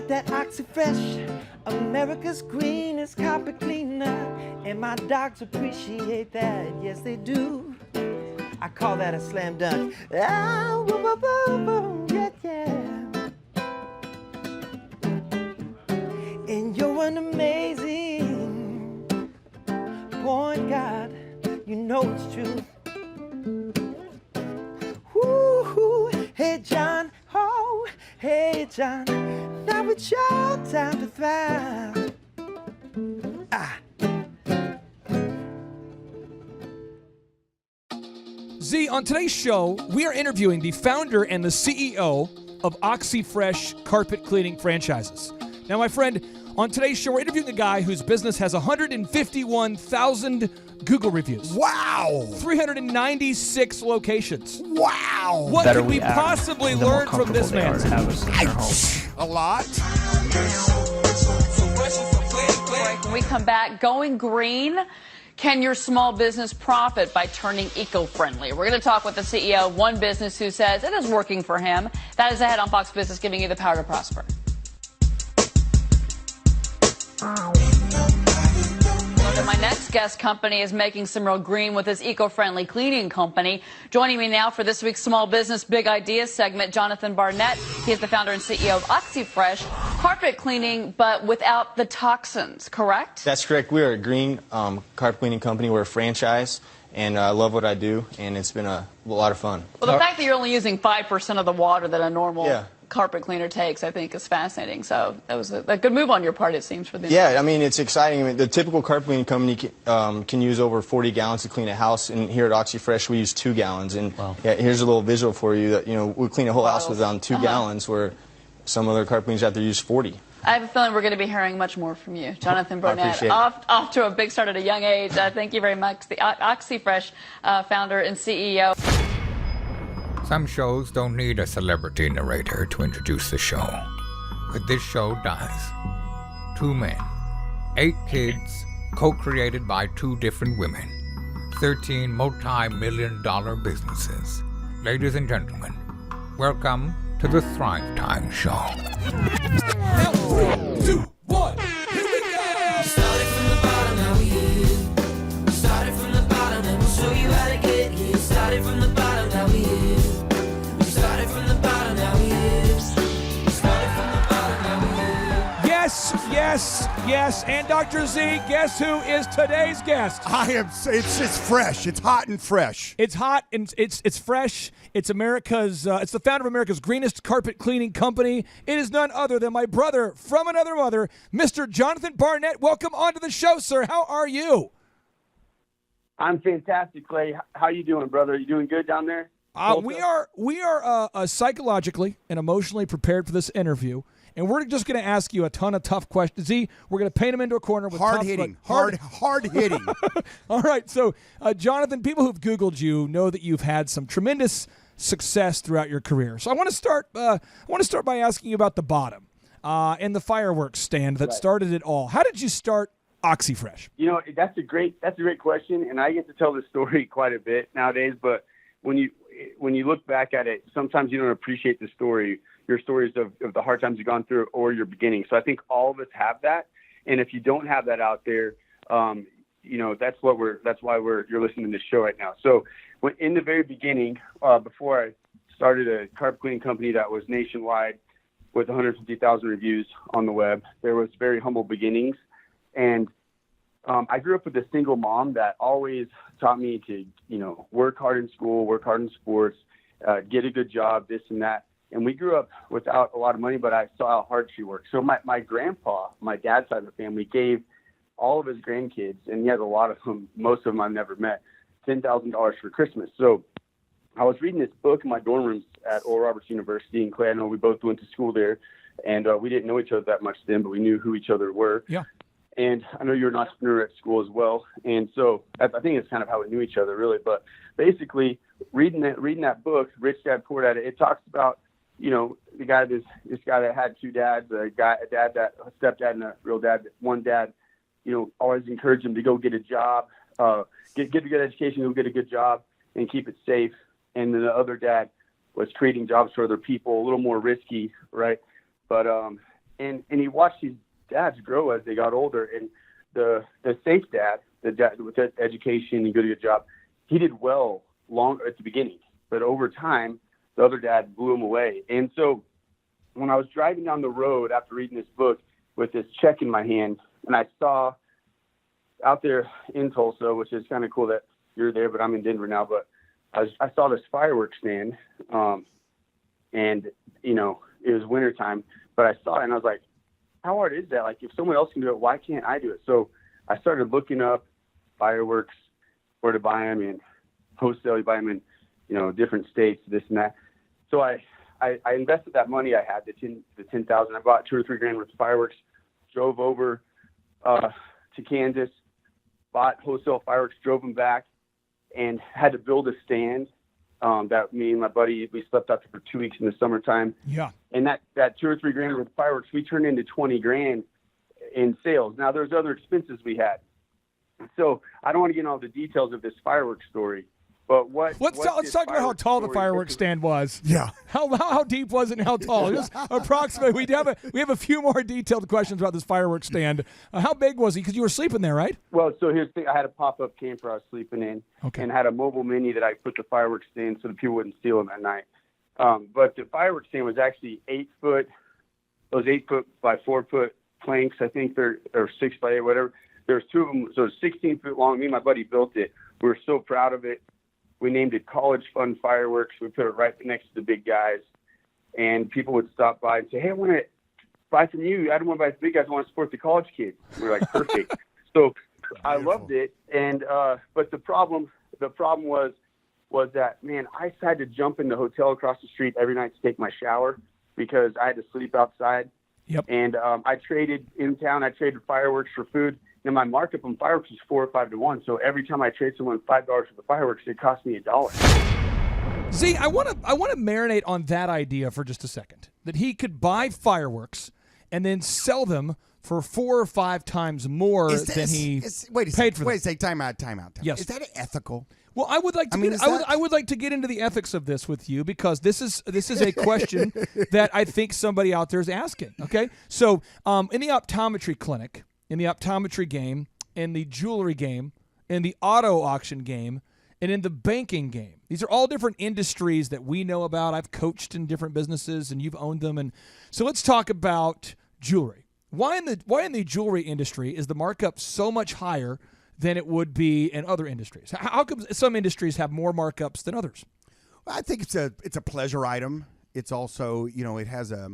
got that OxyFresh, America's greenest carpet cleaner, and my dogs appreciate that, yes they do. I call that a slam dunk. Ah, woo, woo, woo, woo, yeah, yeah. And you're an amazing point, God, you know it's true. Woo-hoo. Hey John, oh, hey John, now it's your time to thrive. Ah. Z, on today's show, we are interviewing the founder and the CEO of OxyFresh carpet cleaning franchises. Now, my friend, on today's show, we're interviewing a guy whose business has 151,000 Google reviews. Wow! 396 locations. Wow! What could we possibly learn from this man? A lot. When we come back, going green. Can your small business profit by turning eco-friendly? We're going to talk with the CEO of one business who says it is working for him. That is ahead on Fox Business, giving you the power to prosper. Look, my next guest company is making some real green with this eco-friendly cleaning company. Joining me now for this week's Small Business Big Ideas segment, Jonathan Barnett. He is the founder and CEO of OxyFresh, carpet cleaning, but without the toxins, correct? That's correct. We're a green carpet cleaning company. We're a franchise, and I love what I do, and it's been a lot of fun. Well, the fact that you're only using 5% of the water that a normal carpet cleaner takes, I think, is fascinating. So that was a good move on your part, it seems, for the Yeah, I mean, it's exciting. I mean, the typical carpet cleaning company can use over 40 gallons to clean a house, and here at OxyFresh we use 2 gallons. And yeah, here's a little visual for you that we clean a whole house with around 2 gallons, where some other carpet cleaners have to use 40. I have a feeling we're going to be hearing much more from you, Jonathan Barnett. Off to a big start at a young age. Thank you very much, the OxyFresh founder and CEO. Some shows don't need a celebrity narrator to introduce the show, but this show does. 2 men, 8 kids, co-created by 2 different women, 13 multi-million-dollar businesses. Ladies and gentlemen, welcome to the Thrivetime Show. 3, 2, 1, here we go! Started from the bottom, now we here. Started from the bottom, and we'll show you how to get here. Started from the bottom, now we here. Started from the bottom, now we here. Started from the bottom, now we here. Yes, yes, yes. And Dr. Z, guess who is today's guest? It's fresh. It's hot and fresh. It's hot and it's fresh. It's it's the founder of America's greenest carpet cleaning company. It is none other than my brother from another mother, Mr. Jonathan Barnett. Welcome onto the show, sir. How are you? I'm fantastic, Clay. How you doing, brother? You doing good down there? We are psychologically and emotionally prepared for this interview, and we're just going to ask you a ton of tough questions. Z, we're going to paint them into a corner with hard hitting. All right, so Jonathan, people who've Googled you know that you've had some tremendous success throughout your career. So I want to start by asking you about the bottom and the fireworks stand that started it all. How did you start OxyFresh? That's a great question, and I get to tell this story quite a bit nowadays. But when you look back at it, sometimes you don't appreciate the story, your stories of the hard times you've gone through or your beginning. So I think all of us have that, and if you don't have that out there, that's why you're listening to this show right now. So in the very beginning, before I started a carpet cleaning company that was nationwide with 150,000 reviews on the web, there was very humble beginnings. And I grew up with a single mom that always taught me to, work hard in school, work hard in sports, get a good job, this and that. And we grew up without a lot of money, but I saw how hard she worked. So my grandpa, my dad's side of the family, gave all of his grandkids, and he has a lot of them, most of them I've never met, $10,000 for Christmas. So I was reading this book in my dorm rooms at Oral Roberts University in Clay. I know we both went to school there, and we didn't know each other that much then, but we knew who each other were. Yeah. And I know you're an entrepreneur at school as well. And so I think it's kind of how we knew each other, really. But basically, reading that book, Rich Dad, Poor Dad, it talks about, the guy, this guy that had 2 dads, a stepdad and a real dad. One dad, always encouraged him to go get a job, get a good education, go get a good job, and keep it safe. And then the other dad was creating jobs for other people, a little more risky, right? But and he watched his dads grow as they got older. And the safe dad, the dad with education and good job, he did well long at the beginning, but over time, the other dad blew him away. And so when I was driving down the road after reading this book with this check in my hand, and I saw out there in Tulsa, which is kind of cool that you're there, but I'm in Denver now, but I saw this fireworks stand, and, you know, it was wintertime, but I saw it and I was like, how hard is that? Like, if someone else can do it, why can't I do it? So I started looking up fireworks, where to buy them, and wholesale, you buy them in, you know, different states, this and that. So I invested that money I had, the $10,000. I bought $2 or $3 grand worth of fireworks, drove over to Kansas, bought wholesale fireworks, drove them back, and had to build a stand that me and my buddy, we slept out there for 2 weeks in the summertime. Yeah. And that $2 or $3 grand worth of fireworks, we turned into 20 grand in sales. Now there's other expenses we had. So I don't want to get into all the details of this fireworks story, but let's talk about how tall the fireworks stand was. Yeah. How deep was it and how tall? It was approximately. We have a few more detailed questions about this fireworks stand. How big was he? Because you were sleeping there, right? Well, so here's the thing. I had a pop-up camper I was sleeping in, Okay. and had a mobile mini that I put the fireworks stand so the people wouldn't steal them at night. But the fireworks stand was actually 8 foot. Those 8 foot by 4 foot planks, I think they're 6 by 8, whatever. There's 2 of them, so it's 16 foot long. Me and my buddy built it. We were so proud of it. We named it College Fun Fireworks. We put it right next to the big guys, and people would stop by and say, "Hey, I want to buy from you. I don't want to buy the big guys. I want to support the college kids." We were like, "Perfect." So I loved it, and but the problem was that, man, I had to jump in the hotel across the street every night to take my shower because I had to sleep outside. Yep. And I traded in town. I traded fireworks for food. And my markup on fireworks was 4 or 5 to 1. So every time I trade someone $5 for the fireworks, it cost me $1. Z, I want to marinate on that idea for just a second. That he could buy fireworks and then sell them for 4 or 5 times more than he paid for them. Wait a second. Time out. Yes. Is that ethical? Well, I would like to. I would like to get into the ethics of this with you because this is a question that I think somebody out there is asking. Okay, so in the optometry clinic, in the optometry game, in the jewelry game, in the auto auction game, and in the banking game, these are all different industries that we know about. I've coached in different businesses, and you've owned them. And so let's talk about jewelry. Why in the jewelry industry is the markup so much higher than it would be in other industries? How come some industries have more markups than others? Well, I think it's a pleasure item. It's also, you know, it has a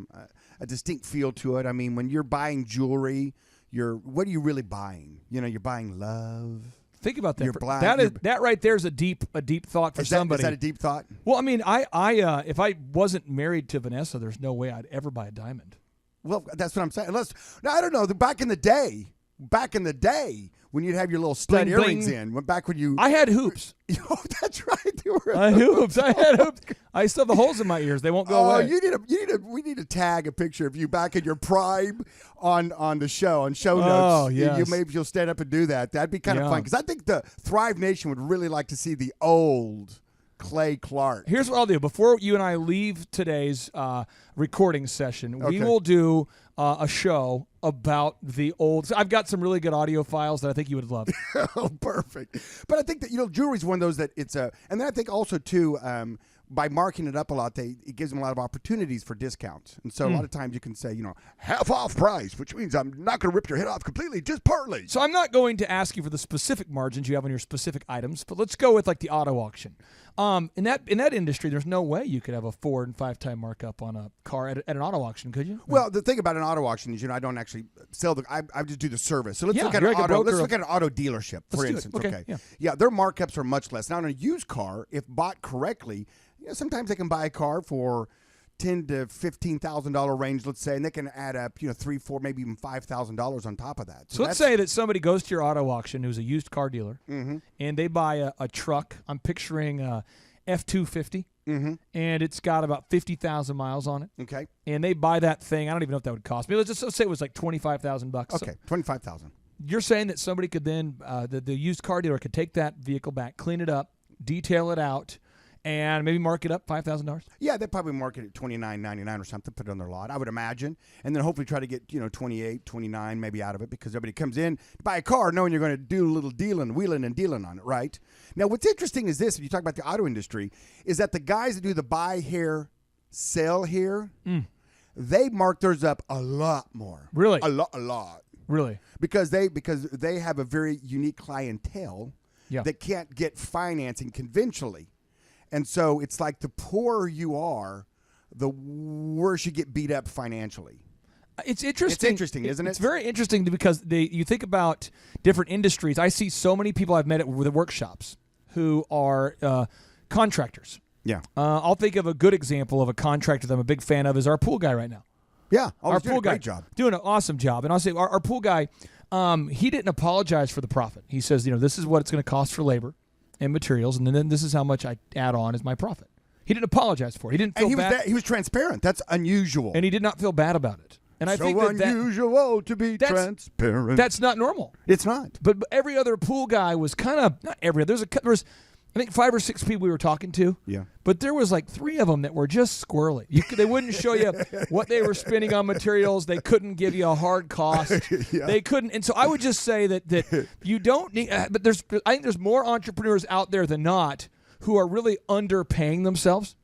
distinct feel to it. I mean, when you're buying jewelry, what are you really buying? You know, you're buying love. Think about that. That right there is a deep thought for somebody. Is that a deep thought? Well, I mean, I if I wasn't married to Vanessa, there's no way I'd ever buy a diamond. Well, that's what I'm saying. I don't know. Back in the day, when you'd have your little stud Bling, earrings bling. in, I had hoops. Oh, that's right. I had hoops. I still have the holes in my ears. They won't go away. We need to tag a picture of you back in your prime on the show, on show notes. Oh, yes. Maybe you'll stand up and do that. That'd be kind of fun because I think the Thrive Nation would really like to see the old Clay Clark. Here's what I'll do. Before you and I leave today's recording session, we will do a show about the old. I've got some really good audio files that I think you would love. Oh, perfect. But I think that, jewelry's one of those that it's and then I think also too, by marking it up a lot, it gives them a lot of opportunities for discounts. And so a lot of times you can say, half off price, which means I'm not going to rip your head off completely, just partly. So I'm not going to ask you for the specific margins you have on your specific items, but let's go with like the auto auction. In that industry, there's no way you could have a 4 and 5 time markup on a car at an auto auction, could you? Well, the thing about an auto auction is, I don't actually sell I just do the service. So let's look at like let's look at an auto dealership, for instance. Okay. Yeah, their markups are much less. Now, on a used car, if bought correctly, sometimes they can buy a car for $10,000 to $15,000 range, let's say, and they can add up, $3,000, $4,000, maybe even $5,000 on top of that. So let's say that somebody goes to your auto auction who's a used car dealer, and they buy a truck. I'm picturing a F-250, and it's got about 50,000 miles on it. Okay. And they buy that thing. I don't even know if that would cost me. Let's say it was like $25,000. Okay, $25,000. You're saying that somebody could then, the used car dealer could take that vehicle back, clean it up, detail it out, and maybe mark it up $5,000. Yeah, they'd probably market it $29.99 or something, put it on their lot, I would imagine, and then hopefully try to get 28, 29 maybe out of it, because everybody comes in to buy a car knowing you're going to do a little wheeling and dealing on it, right? Now, what's interesting is this: if you talk about the auto industry, is that the guys that do the buy here, sell here, they mark theirs up a lot more. Really? A lot. Really? Because they have a very unique clientele that can't get financing conventionally. And so it's like the poorer you are, the worse you get beat up financially. It's interesting. It's interesting, isn't it? It's very interesting because you think about different industries. I see so many people I've met at the workshops who are contractors. Yeah. I'll think of a good example of a contractor that I'm a big fan of is our pool guy right now. Yeah. Our pool guy, great job. doing an awesome job. And I'll say our pool guy, he didn't apologize for the profit. He says, this is what it's going to cost for labor and materials, and then this is how much I add on as my profit. He didn't apologize for it. He didn't feel bad. He was transparent. That's unusual. And he did not feel bad about it. And I think unusual to be transparent. That's not normal. It's not. But every other pool guy was kind of not every. There was I think 5 or 6 people we were talking to. Yeah. But there was like 3 of them that were just squirrely. They wouldn't show you what they were spending on materials. They couldn't give you a hard cost. They couldn't. And so I would just say that you don't need. But I think there's more entrepreneurs out there than not who are really underpaying themselves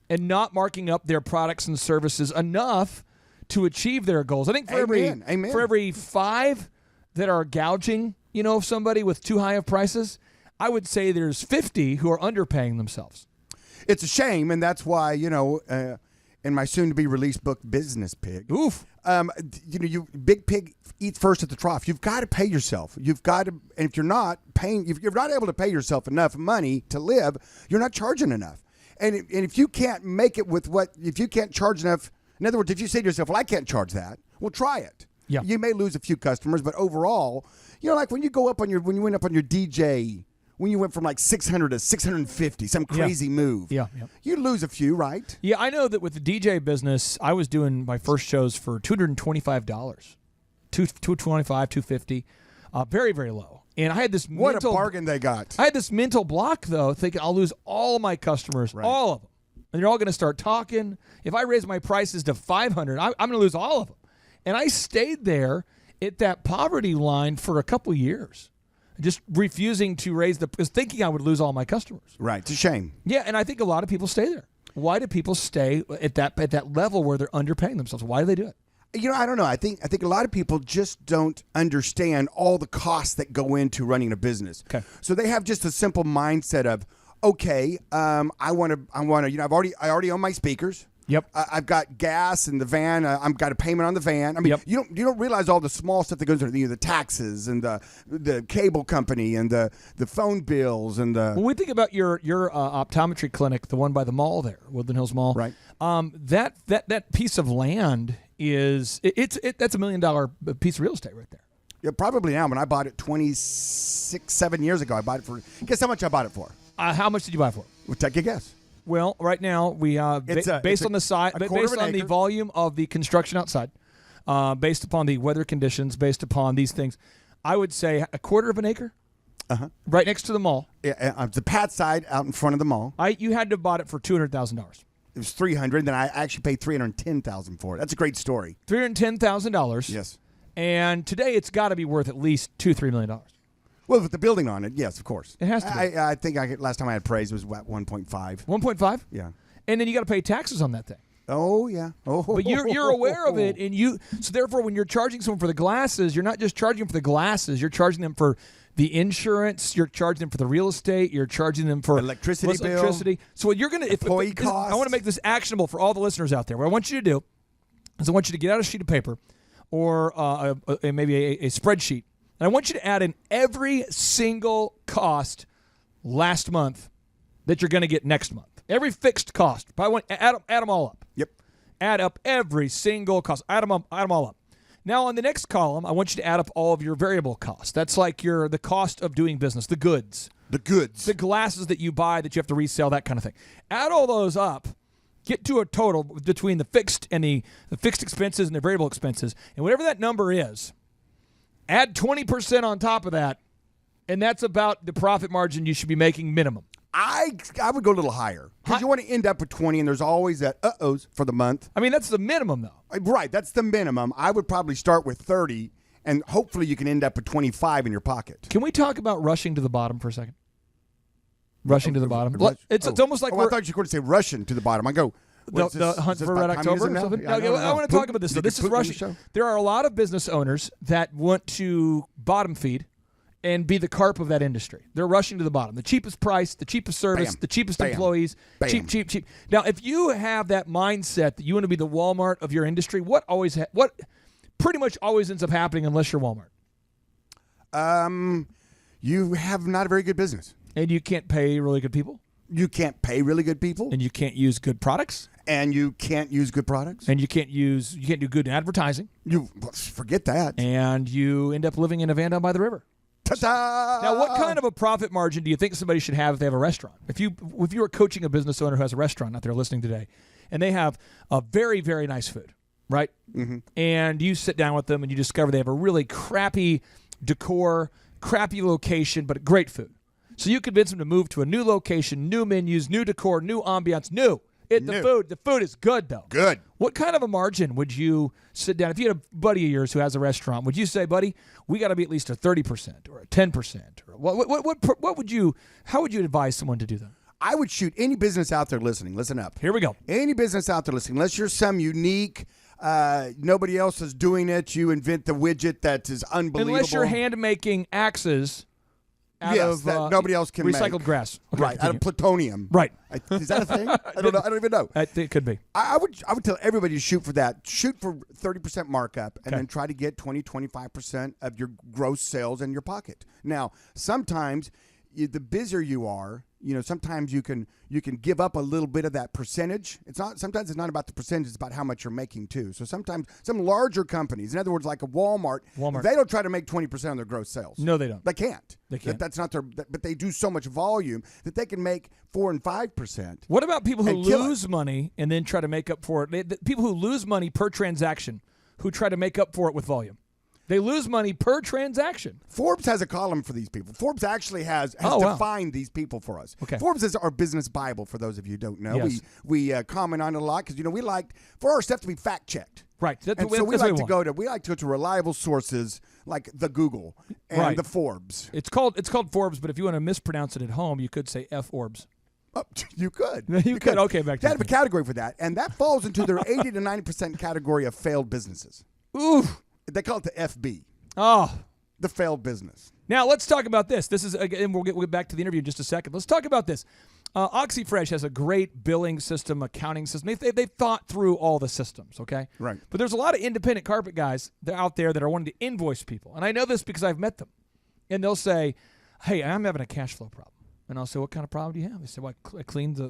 and not marking up their products and services enough to achieve their goals. I think for every 5 that are gouging, somebody with too high of prices, I would say there's 50 who are underpaying themselves. It's a shame, and that's why, in my soon-to-be released book, Business Pig. Oof. Big Pig eats first at the trough. You've got to pay yourself. You've got to, and if you're not able to pay yourself enough money to live, you're not charging enough. And if you can't make it if you can't charge enough, in other words, if you say to yourself, well, I can't charge that, well, try it. Yeah. You may lose a few customers, but overall, like when you went up on your DJ, when you went from like 600 to 650, some crazy move. Yeah. You lose a few, right? Yeah, I know that with the DJ business, I was doing my first shows for $225, $225, $250, very, very low. And I had this what a bargain they got. I had this mental block, though, thinking I'll lose all of my customers, all of them. And they're all going to start talking. If I raise my prices to $500, I'm going to lose all of them. And I stayed there at that poverty line for a couple years. Just refusing to raise because thinking I would lose all my customers. Right. It's a shame. Yeah, and I think a lot of people stay there. Why do people stay at that level where they're underpaying themselves? Why do they do it? I don't know. I think a lot of people just don't understand all the costs that go into running a business. Okay. So they have just a simple mindset of, okay, I want to. I already own my speakers. Yep. I've got gas in the van. I've got a payment on the van. I mean, you don't realize all the small stuff that goes into the taxes and the cable company and the phone bills and the. When we think about your optometry clinic, the one by the mall there, Woodland Hills Mall, right? That piece of land that's $1 million piece of real estate right there. Yeah, probably now. When I bought it 7 years ago, I bought it for. Guess how much I bought it for? How much did you buy it for? Well, take a guess. Well, right now we based on the volume of the construction outside, based upon the weather conditions, based upon these things, I would say a quarter of an acre. Right next to the mall. Yeah, the pad side out in front of the mall. You had to have bought it for $200,000. It was $300,000. Then I actually paid $310,000 for it. That's a great story. $310,000. Yes. And today it's got to be worth at least $2-3 million. Well, with the building on it, yes, of course. It has to be. I think last time I had praise was 1.5. 1.5? Yeah. And then you got to pay taxes on that thing. Oh, yeah. Oh. But you're aware of it, and so therefore when you're charging someone for the glasses, you're not just charging them for the glasses, you're charging them for the insurance, you're charging them for the real estate, you're charging them for electricity bill. So what you're going to I want to make this actionable for all the listeners out there. What I want you to do is I want you to get out a sheet of paper or maybe a spreadsheet. And I want you to add in every single cost last month that you're going to get next month. Every fixed cost. Add them all up. Yep. Add up every single cost. Add them all up. Now on the next column, I want you to add up all of your variable costs. That's like the cost of doing business, the goods. The goods. The glasses that you buy that you have to resell, that kind of thing. Add all those up. Get to a total between the fixed and the fixed expenses and the variable expenses. And whatever that number is, add 20% on top of that, and that's about the profit margin you should be making minimum. I would go a little higher because you want to end up with 20, and there's always that uh-ohs for the month. I mean, that's the minimum, though. Right, that's the minimum. I would probably start with 30, and hopefully you can end up with 25 in your pocket. Can we talk about rushing to the bottom for a second? Rushing to the bottom. It's almost like I thought you were going to say Russian to the bottom. I go, the Hunt for Red October or something? Yeah, I want to talk about this. So this is rushing. There are a lot of business owners that want to bottom feed and be the carp of that industry. They're rushing to the bottom. The cheapest price, the cheapest service, the cheapest employees, cheap. Now, if you have that mindset that you want to be the Walmart of your industry, what pretty much always ends up happening unless you're Walmart? You have not a very good business. And you can't pay really good people. You can't pay really good people. And you can't use good products. And you can't use good products. And you can't do good advertising. Forget that. And you end up living in a van down by the river. Ta-da! Now, what kind of a profit margin do you think somebody should have if they have a restaurant? If you were coaching a business owner who has a restaurant out there listening today, and they have a very, very nice food, right? Mm-hmm. And you sit down with them and you discover they have a really crappy decor, crappy location, but great food. So you convince them to move to a new location, new menus, new decor, new ambiance, new. The food is good, though. Good. What kind of a margin would you sit down? If you had a buddy of yours who has a restaurant, would you say, buddy, we got to be at least a 30% or a 10%? Or what would you, how would you advise someone to do that? I would shoot any business out there listening. Listen up. Here we go. Any business out there listening, unless you're some unique, nobody else is doing it, you invent the widget that is unbelievable. Unless you're hand-making axes out of nobody else can recycled make. Grass. Okay, right, out of plutonium. Right. Is that a thing? I don't know. I don't even know. It could be. I would tell everybody to shoot for that. Shoot for 30% markup and then try to get 20-25% of your gross sales in your pocket. Now, sometimes the busier you are, sometimes you can give up a little bit of that percentage. Sometimes it's not about the percentage, it's about how much you're making too. So sometimes some larger companies, in other words, like a Walmart, they don't try to make 20% on their gross sales. No, they don't. They can't. They can't. That's not but they do so much volume that they can make 4 and 5%. What about people who lose money and then try to make up for it? People who lose money per transaction who try to make up for it with volume. They lose money per transaction. Forbes has a column for these people. Forbes actually has defined these people for us. Okay. Forbes is our business Bible, for those of you who don't know. Yes. We comment on it a lot because, we like for our stuff to be fact-checked. Right. We like to go to reliable sources like the Google and the Forbes. It's called Forbes, but if you want to mispronounce it at home, you could say F-Orbs. Oh, you could. You could. Okay, back to they have a category for that, and that falls into their 80 to 90% category of failed businesses. Ooh. They call it the FB. Oh. The failed business. Now, let's talk about this. This is, again, we'll get back to the interview in just a second. Let's talk about this. OxyFresh has a great billing system, accounting system. They've thought through all the systems, okay? Right. But there's a lot of independent carpet guys that are out there that are wanting to invoice people. And I know this because I've met them. And they'll say, hey, I'm having a cash flow problem. And I'll say, what kind of problem do you have? They say, well, I cleaned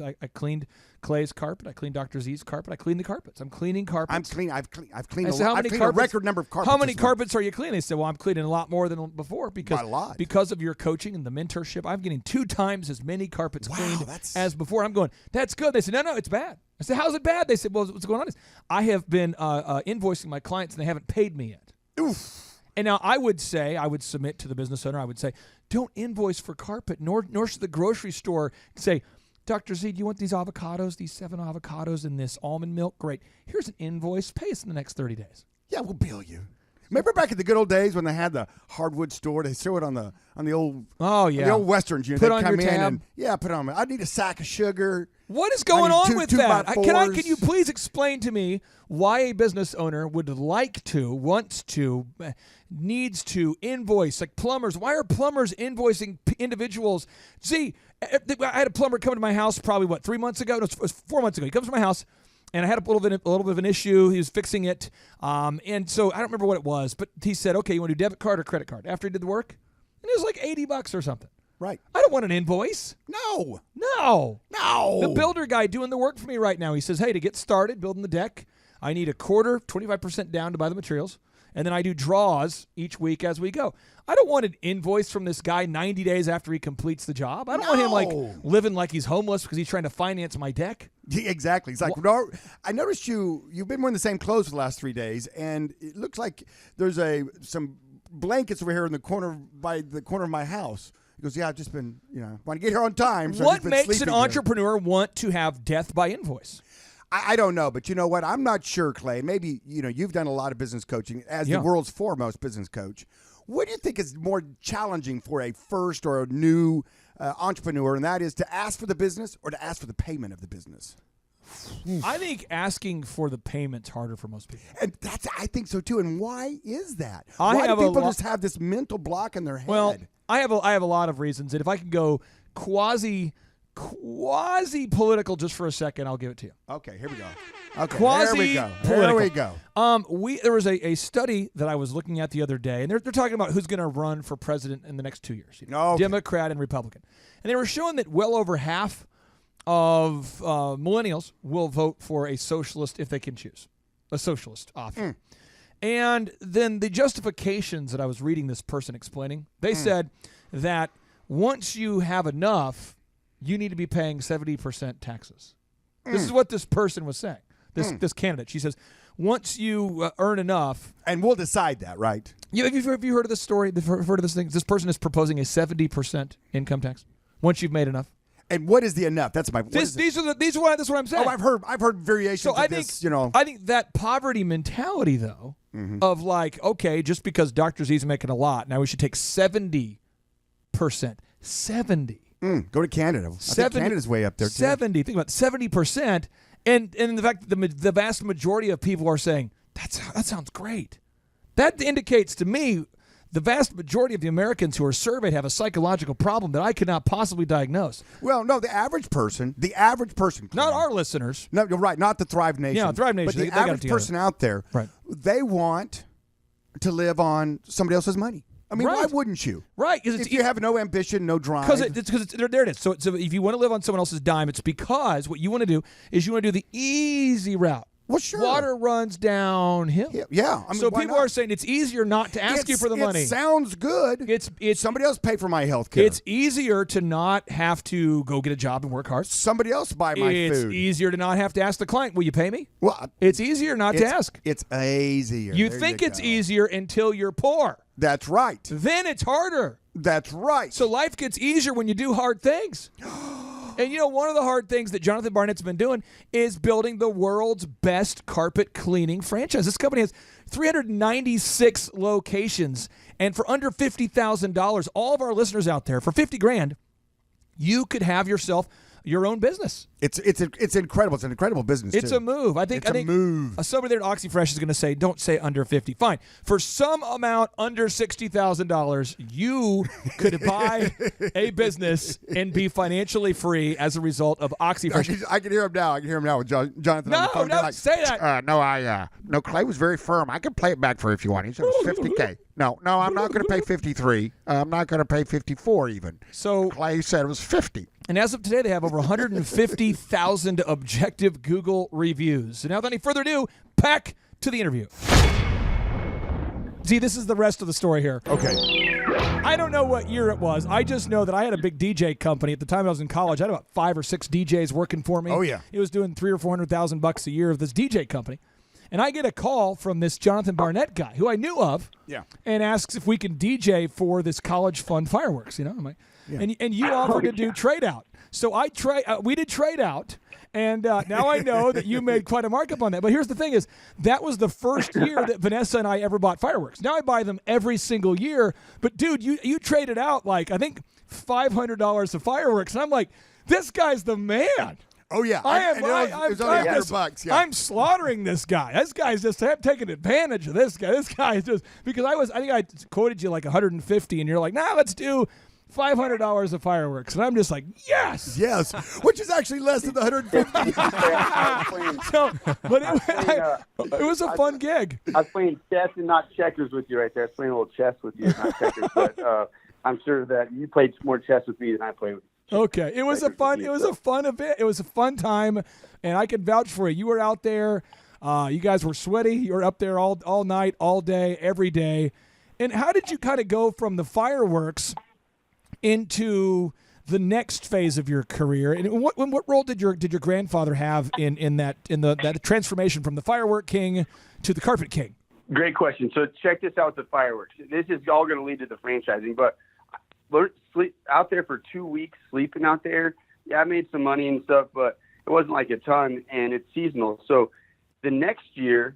I cleaned Clay's carpet. I cleaned Dr. Z's carpet. I cleaned the carpets. I'm cleaning carpets. I've cleaned a record number of carpets. How many carpets are you cleaning? They said, well, I'm cleaning a lot more than before because of your coaching and the mentorship. I'm getting 2 times as many carpets cleaned as before. I'm going, that's good. They said, no, it's bad. I said, how's it bad? They said, well, what's going on is I have been invoicing my clients and they haven't paid me yet. Oof. And now I would submit to the business owner, I would say, don't invoice for carpet, nor should the grocery store say, Dr. Z, do you want these avocados, these 7 avocados and this almond milk? Great. Here's an invoice. Pay us in the next 30 days. Yeah, we'll bill you. Remember back in the good old days when they had the hardwood store? They threw it on the old the old westerns. Put on your tab. Put on. I need a sack of sugar. What is going on with that? Can you please explain to me why a business owner would like to, wants to, needs to invoice like plumbers? Why are plumbers invoicing individuals? See, I had a plumber come to my house probably 3 months ago. No, it was 4 months ago. He comes to my house. And I had a little bit of an issue. He was fixing it. And so I don't remember what it was, but he said, okay, you want to do debit card or credit card? After he did the work, and it was like $80 or something. Right. I don't want an invoice. No. The builder guy doing the work for me right now, he says, hey, to get started building the deck, I need a quarter, 25% down to buy the materials. And then I do draws each week as we go. I don't want an invoice from this guy 90 days after he completes the job. I don't want him living like he's homeless because he's trying to finance my deck. Yeah, exactly. It's like, I noticed you've been wearing the same clothes for the last 3 days, and it looks like there's some blankets over here in the corner by the corner of my house. He goes, yeah, I've just been, want to get here on time. So I've What just been makes an sleeping here." entrepreneur want to have death by invoice? I don't know, but you know what? I'm not sure, Clay. Maybe, you've done a lot of business coaching as the world's foremost business coach. What do you think is more challenging for a first or a new entrepreneur, and that is to ask for the business or to ask for the payment of the business? I think asking for the payment's harder for most people. And I think so too. And why is that? I Why do have a people lo- just have this mental block in their head? Well, I have a lot of reasons, and if I can go quasi political just for a second, I'll give it to you. Okay, here we go. Okay, Quasi there we go. There was a study that I was looking at the other day, and they're talking about who's going to run for president in the next 2 years, Okay. Democrat and Republican, and they were showing that well over half of millennials will vote for a socialist if they can choose a socialist option. And then the justifications that I was reading this person explaining, they said that once you have enough, you need to be paying 70% taxes. This is what this person was saying. This candidate, she says, once you earn enough, and we'll decide that, right? Have you heard of this story? Have you heard of this thing? This person is proposing a 70% income tax once you've made enough. And what is the enough? That's my. This is what I'm saying. Oh, I've heard variations. So of I this, think I think that poverty mentality though of like, okay, just because Dr. Z's making a lot, now we should take 70%. 70. Go to Canada. I think Canada's way up there too. 70. Think about 70%, and the fact that the vast majority of people are saying that sounds great. That indicates to me the vast majority of the Americans who are surveyed have a psychological problem that I could not possibly diagnose. Well, no, the average person, not our listeners. No, you're right, not the Thrive Nation. Yeah, Thrive Nation. But the they got it average together. person out there, Right. they want to live on somebody else's money. I mean, why Right. wouldn't you? Right, If you have no ambition, no drive. Because there it is. So if you want to live on someone else's dime, it's because what you want to do is you want to do the easy route. Well, sure. Water runs downhill. Yeah. I mean, So why people not? are saying it's easier not to ask you for the money. It sounds good. It's somebody else pay for my health care. It's easier to not have to go get a job and work hard. Somebody else buy my It's food. easier to not have to ask the client, will you pay me? Well, It's easier not to ask. It's easier. You There think it's go. easier until you're poor. That's right. Then it's harder. That's right. So life gets easier when you do hard things. And one of the hard things that Jonathan Barnett's been doing is building the world's best carpet cleaning franchise. This company has 396 locations, and for under $50,000, all of our listeners out there, for $50,000, you could have yourself your own business. It's incredible. It's an incredible business. It's too. a move. I think a move. Somebody there at OxyFresh is going to say, don't say under 50. Fine. For some amount under $60,000, you could buy a business and be financially free as a result of OxyFresh. I can hear him now. I can hear him now with Jonathan on the phone. No, say that. No, Clay was very firm. I can play it back for you if you want. He said it was $50K. No, I'm not going to pay 53. I'm not going to pay 54 even. So Clay said it was 50. And as of today, they have over 150,000 objective Google reviews. So now, without any further ado, back to the interview. See, this is the rest of the story here. Okay. I don't know what year it was. I just know that I had a big DJ company at the time I was in college. I had about 5 or 6 DJs working for me. Oh, yeah. It was doing $300,000 or $400,000 a year of this DJ company. And I get a call from this Jonathan Barnett guy who I knew of, and asks if we can DJ for this college fund fireworks. I'm like, and you offered to do trade out. So we did trade out, and now I know that you made quite a markup on that. But here's the thing: is that was the first year that Vanessa and I ever bought fireworks. Now I buy them every single year. But dude, you traded out like I think $500 of fireworks, and I'm like, this guy's the man. Oh yeah, I'm $100. I'm slaughtering this guy. This guy's just I'm taking advantage of this guy. This guy is just because I think I quoted you like 150, and you're like, nah, let's do $500 of fireworks, and I'm just like, yes, which is actually less than the 150. It was a fun gig. I was playing chess and not checkers with you right there. I was playing a little chess with you, not checkers. But I'm sure that you played more chess with me than I played with you. Okay, it was a fun event. It was a fun time, and I can vouch for you. You were out there. You guys were sweaty. You were up there all night, all day, every day. And how did you kind of go from the fireworks into the next phase of your career? And what role did your grandfather have in that transformation from the firework king to the carpet king? Great question. So check this out with the fireworks. This is all going to lead to the franchising, but learned sleep out there for 2 weeks, sleeping out there. Yeah, I made some money and stuff, but it wasn't like a ton, and it's seasonal. So the next year,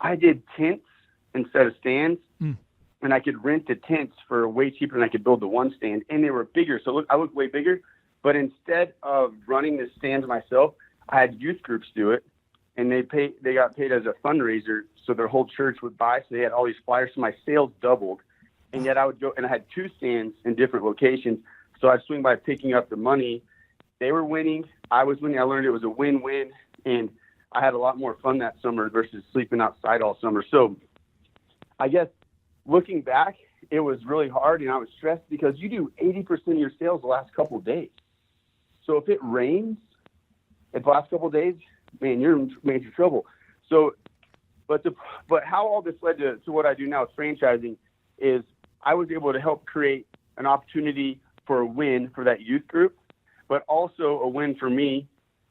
I did tents instead of stands, and I could rent the tents for way cheaper than I could build the one stand, and they were bigger. So I looked way bigger, but instead of running the stands myself, I had youth groups do it, and they got paid as a fundraiser, so their whole church would buy. So they had all these flyers, so my sales doubled. And yet I would go, and I had 2 stands in different locations. So I'd swing by picking up the money. They were winning. I was winning. I learned it was a win-win. And I had a lot more fun that summer versus sleeping outside all summer. So I guess looking back, it was really hard, and I was stressed because you do 80% of your sales the last couple of days. So if it rains the last couple of days, man, you're in major trouble. So, but how all this led to what I do now with franchising is I was able to help create an opportunity for a win for that youth group, but also a win for me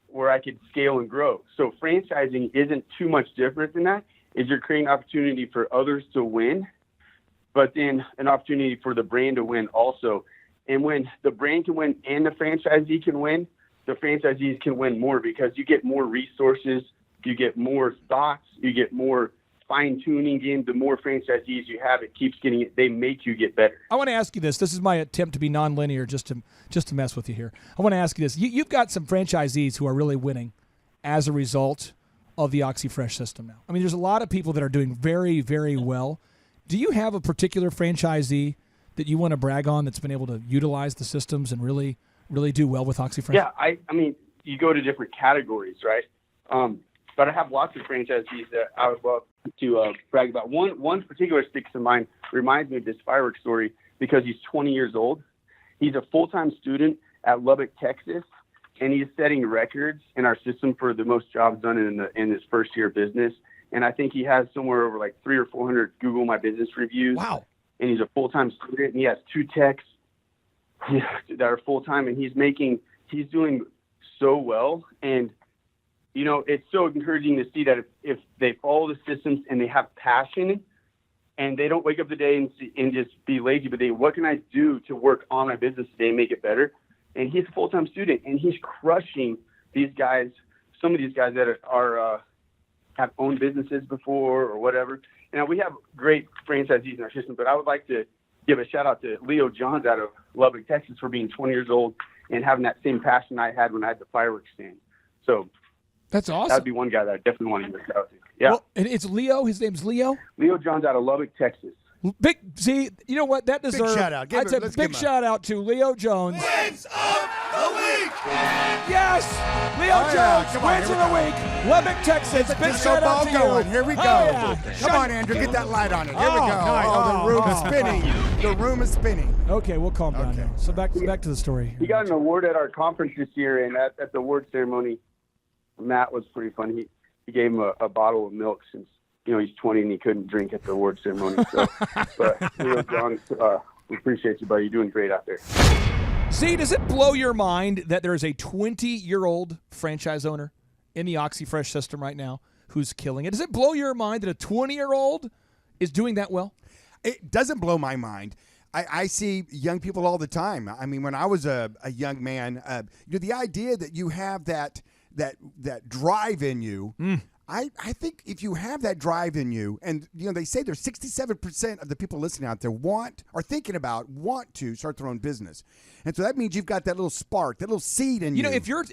where I could scale and grow. So franchising isn't too much different than that. Is you're creating an opportunity for others to win, but then an opportunity for the brand to win also. And when the brand can win and the franchisee can win, the franchisees can win more because you get more resources, you get more thoughts, you get more fine-tuning in. The more franchisees you have, it keeps getting it. They make you get better. I want to ask you this. This is my attempt to be non-linear, just to mess with you here. I want to ask you this. You've got some franchisees who are really winning as a result of the OxyFresh system now. I mean, there's a lot of people that are doing very, very well. Do you have a particular franchisee that you want to brag on that's been able to utilize the systems and really, really do well with OxyFresh? Yeah, I mean, you go to different categories, right? But I have lots of franchisees that I would love to brag about. One particular sticks to mind, reminds me of this fireworks story because he's 20 years old. He's a full-time student at Lubbock, Texas, and he's setting records in our system for the most jobs done in his first year of business. And I think he has somewhere over like 300 or 400 Google My Business reviews. Wow. And he's a full-time student, and he has 2 techs that are full-time, and he's doing so well. And you know, it's so encouraging to see that if they follow the systems and they have passion and they don't wake up the day and just be lazy, but what can I do to work on my business today and make it better? And he's a full-time student, and he's crushing these guys, some of these guys that are have owned businesses before or whatever. Now, we have great franchisees in our system, but I would like to give a shout-out to Leo Johns out of Lubbock, Texas for being 20 years old and having that same passion I had when I had the fireworks stand. So that's awesome. That'd be one guy that I definitely want to give a shout out to. Yeah. Well, and it's Leo. His name's Leo. Leo Johns out of Lubbock, Texas. See, you know what? That deserves. Big shout out. I'd say big shout out to Leo Jones. Wins of the week. Yes, Leo Jones wins of the week. Lubbock, Texas. Big shout out to going. you. Here we go. Yeah. Come on, Andrew, get that light on it. Here we go. Nice. The room is spinning. The room is spinning. Okay, we'll calm down now. So back to the story. He got an award at our conference this year, and at the award ceremony, Matt was pretty funny. He gave him a bottle of milk since he's 20 and he couldn't drink at the award ceremony. So, but Leo John, we appreciate you, buddy. You're doing great out there. See, does it blow your mind that there is a 20-year-old franchise owner in the OxyFresh system right now who's killing it? Does it blow your mind that a 20-year-old is doing that well? It doesn't blow my mind. I see young people all the time. I mean, when I was a young man, the idea that you have that drive in you. I think if you have that drive in you, and they say there's 67% of the people listening out there want to start their own business, and so that means you've got that little spark, that little seed in you. If you're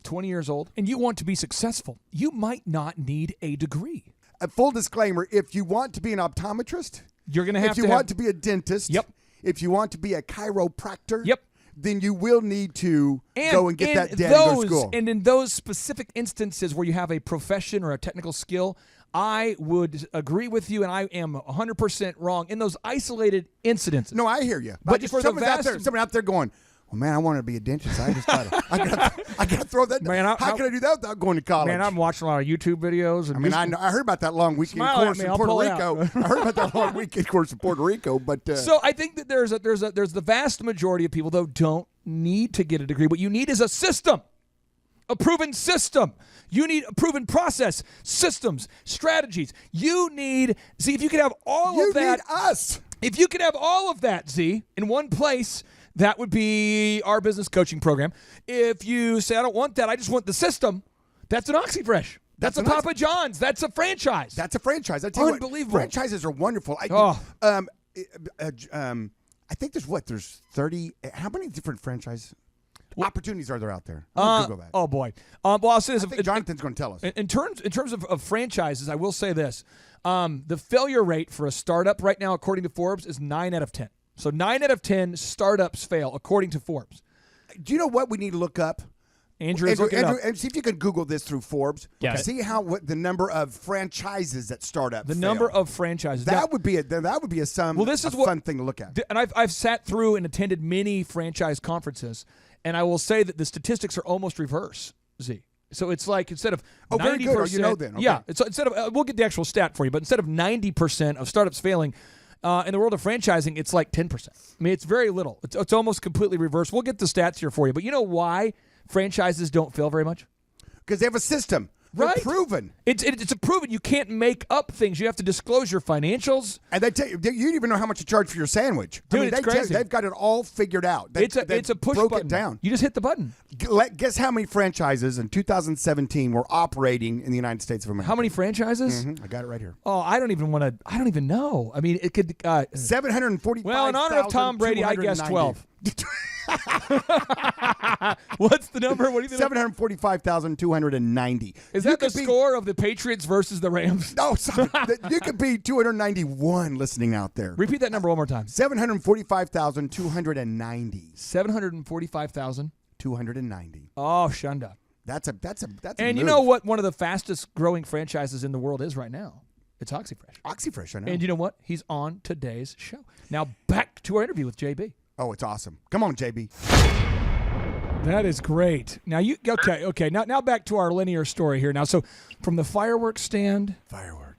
20 years old and you want to be successful, you might not need a degree. A full disclaimer: if you want to be an optometrist, you're going to have. If you want to be a dentist, yep. If you want to be a chiropractor, yep. Then you will need to go and get that debt and go to school. And in those specific instances where you have a profession or a technical skill, I would agree with you, and I am 100% wrong in those isolated incidents. No, I hear you. But for someone out there going, well, man, I want to be a dentist. I just I got to throw that. Man, how can I do that without going to college? Man, I'm watching a lot of YouTube videos. And I heard about that long weekend course in Puerto Rico. I heard about that long weekend course in Puerto Rico. But so I think that there's the vast majority of people though don't need to get a degree. What you need is a system, a proven system. You need a proven process, systems, strategies. You need if you could have all of that. You need us. If you could have all of that, Z, in one place, that would be our business coaching program. If you say, I don't want that, I just want the system, that's an OxyFresh. That's a Papa John's. That's a franchise. That's a franchise. I tell you Unbelievable. what, franchises are wonderful. I think there's 30. How many different franchise opportunities are there out there? Google that. Oh boy. Well, I'll say this. I think Jonathan's going to tell us. In terms of franchises, I will say this: the failure rate for a startup right now, according to Forbes, is 9 out of 10. So 9 out of 10 startups fail, according to Forbes. Do you know what we need to look up? Andrew, and see if you can Google this through Forbes. Yeah. See what the number of franchises that start up. The number of franchises. That would be a fun thing to look at. And I've sat through and attended many franchise conferences, and I will say that the statistics are almost reverse. Z. So it's like instead of 90%, very good. Oh, you know then. Okay. Yeah. So instead of we'll get the actual stat for you, but instead of 90% of startups failing. In the world of franchising, it's like 10%. I mean, it's very little. It's almost completely reversed. We'll get the stats here for you. But you know why franchises don't fail very much? Because they have a system. They're proven. It's a proven. You can't make up things. You have to disclose your financials. And they tell you don't even know how much to charge for your sandwich. Dude, it's crazy. They've got it all figured out. It's a push broke button. It down. You just hit the button. Guess how many franchises in 2017 were operating in the United States of America? How many franchises? I got it right here. Oh, I don't even know. I mean, it could 745. Well, in honor of Tom Brady, I guess 12. What's the number? What do you think? 745,290. Is that the score of the Patriots versus the Rams? No, sorry. You could be 291 listening out there. Repeat that number one more time. 745,290. 745,290. Oh, Shunda. That's a And you know what one of the fastest growing franchises in the world is right now? It's OxyFresh. OxyFresh, I know. And you know what? He's on today's show. Now back to our interview with JB. Oh, it's awesome. Come on, JB. That is great. Now okay. Now back to our linear story here. Now, so from the fireworks stand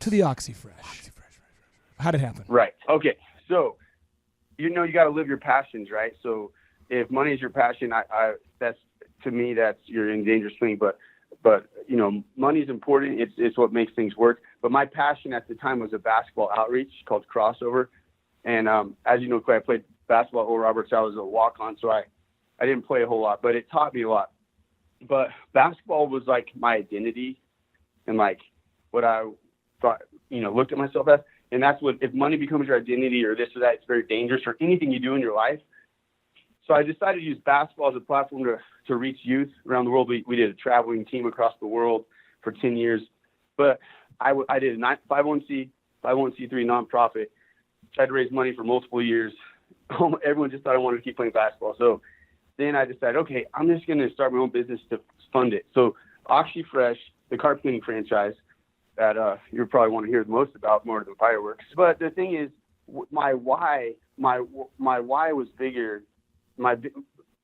to the OxyFresh. How'd it happen? Right. Okay. So, you got to live your passions, right? So, if money is your passion, that's to me you're in dangerous thing. But money is important. It's what makes things work. But my passion at the time was a basketball outreach called Crossover, and as you know, Clay, I played basketball at Oral Roberts. I was a walk-on, so I didn't play a whole lot, but it taught me a lot. But basketball was like my identity and like what I thought, looked at myself as. And that's if money becomes your identity or this or that, it's very dangerous for anything you do in your life. So I decided to use basketball as a platform to reach youth around the world. We did a traveling team across the world for 10 years. But I did a 501c3 nonprofit, tried to raise money for multiple years. Everyone just thought I wanted to keep playing basketball. So then I decided, okay, I'm just going to start my own business to fund it. So OxyFresh, the carpet cleaning franchise that you probably want to hear the most about more than fireworks. But the thing is, my why was bigger. My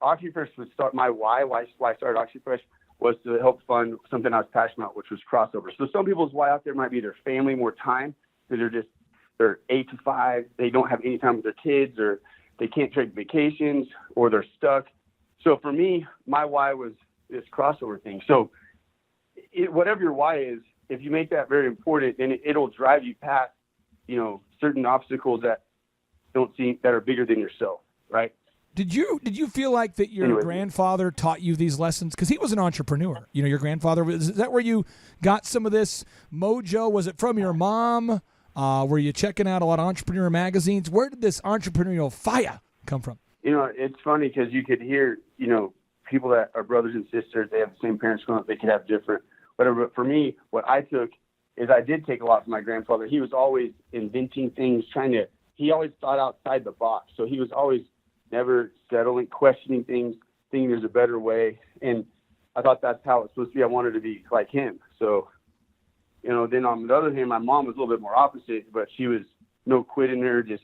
OxyFresh would start. My why I started OxyFresh was to help fund something I was passionate about, which was Crossover. So some people's why out there might be their family, more time, because they're 8 to 5. They don't have any time with their kids, or they can't take vacations, or they're stuck. So for me, my why was this Crossover thing. So whatever your why is, if you make that very important, then it'll drive you past, certain obstacles that are bigger than yourself, right? Did you feel like that your grandfather taught you these lessons? Because he was an entrepreneur. Your grandfather, is that where you got some of this mojo? Was it from your mom? Were you checking out a lot of entrepreneur magazines? Where did this entrepreneurial fire come from? It's funny because you could hear, people that are brothers and sisters, they have the same parents growing up, they could have different, whatever. But for me, what I took is I did take a lot from my grandfather. He was always inventing things, he always thought outside the box. So he was always never settling, questioning things, thinking there's a better way. And I thought that's how it's supposed to be. I wanted to be like him. So, then on the other hand, my mom was a little bit more opposite, but she was no quit in her, just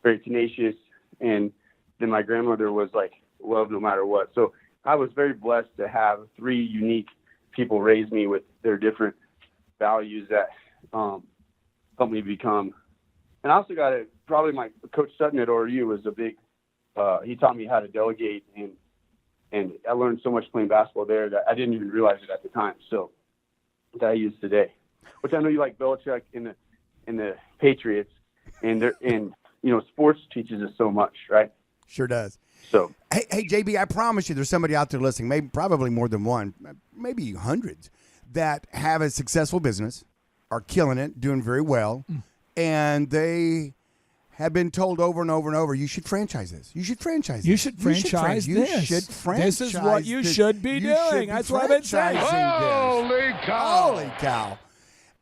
very tenacious. And then my grandmother was like love no matter what. So I was very blessed to have 3 unique people raise me with their different values that helped me become. And I also got probably my coach Sutton at ORU was a big, he taught me how to delegate, and I learned so much playing basketball there that I didn't even realize it at the time. So that I use today, which I know you like Belichick in the Patriots, and sports teaches us so much, right? Sure does. So, Hey, JB, I promise you there's somebody out there listening, maybe probably more than one, maybe hundreds, that have a successful business, are killing it, doing very well, and they have been told over and over and over, you should franchise this. You should franchise this. You should franchise this. You should franchise This is what you should be doing. That's what I've been saying. Holy cow. Holy cow.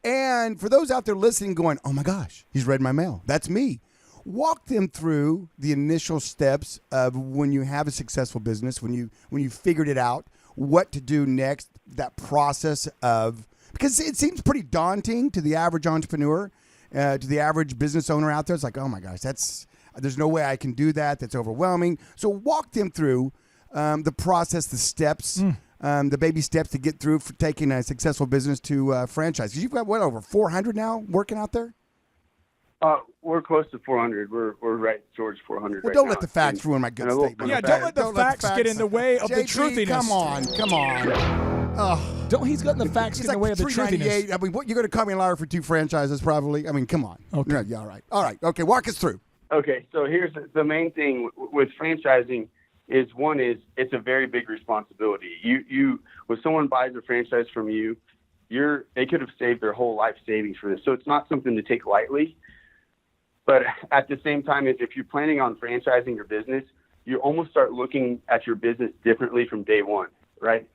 And for those out there listening going, oh my gosh, he's read my mail. That's me. Walk them through the initial steps of when you have a successful business, when you figured it out, what to do next, that process of, because it seems pretty daunting to the average entrepreneur, to the average business owner out there. It's like, oh my gosh, there's no way I can do that. That's overwhelming. So walk them through the process, the steps, the baby steps to get through for taking a successful business to franchise. Because you've got, over 400 now working out there? We're close to 400. We're right towards 400 Well, right don't now. let the facts ruin my good statement. Yeah, don't let the facts get in the way of the truthiness. Come on. Don't letting the facts get in the way of the truthiness. I mean, what, you're going to call me a liar for 2 franchises, probably? I mean, come on. Okay. Yeah, all right. Okay, walk us through. Okay, so here's the main thing with franchising is it's a very big responsibility. You when someone buys a franchise from you, they could have saved their whole life savings for this. So it's not something to take lightly. But at the same time, if you're planning on franchising your business, you almost start looking at your business differently from day one, right?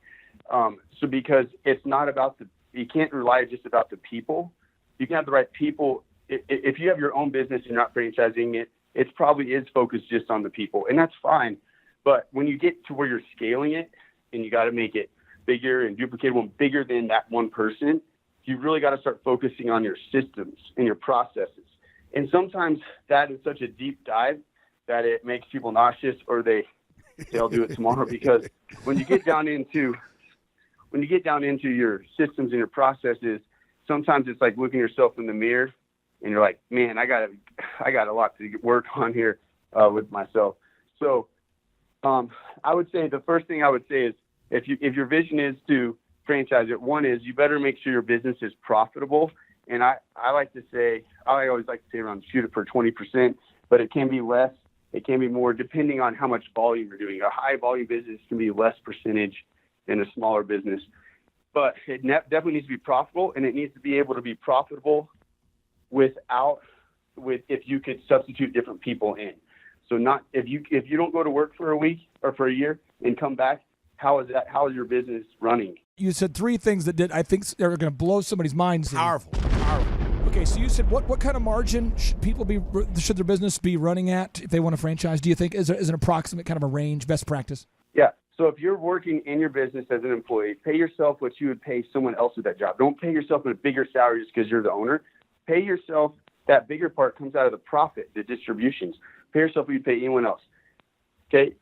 So because it's not about you can't rely just about the people. You can have the right people. If you have your own business and you're not franchising it, it probably is focused just on the people, and that's fine. But when you get to where you're scaling it and you got to make it bigger and duplicatable, bigger than that one person, you really got to start focusing on your systems and your processes. And sometimes that is such a deep dive that it makes people nauseous, or they'll do it tomorrow, because when you get down into your systems and your processes, sometimes it's like looking yourself in the mirror and you're like, man, I got a lot to work on here with myself. So I would say the first thing I would say is if your vision is to franchise it, one is you better make sure your business is profitable. And I always like to say around shoot it for 20%, but it can be less, it can be more, depending on how much volume you're doing. A high volume business can be less percentage than a smaller business, but it definitely needs to be profitable, and it needs to be able to be profitable if you could substitute different people in. So not if you don't go to work for a week or for a year and come back, how is your business running? You said 3 things that I think are going to blow somebody's minds. Powerful. Okay, so you said what kind of margin should their business be running at if they want to franchise? Do you think is an approximate kind of a range, best practice? Yeah. So if you're working in your business as an employee, pay yourself what you would pay someone else at that job. Don't pay yourself a bigger salary just because you're the owner. Pay yourself, that bigger part comes out of the profit, the distributions. Pay yourself what you pay anyone else. Okay.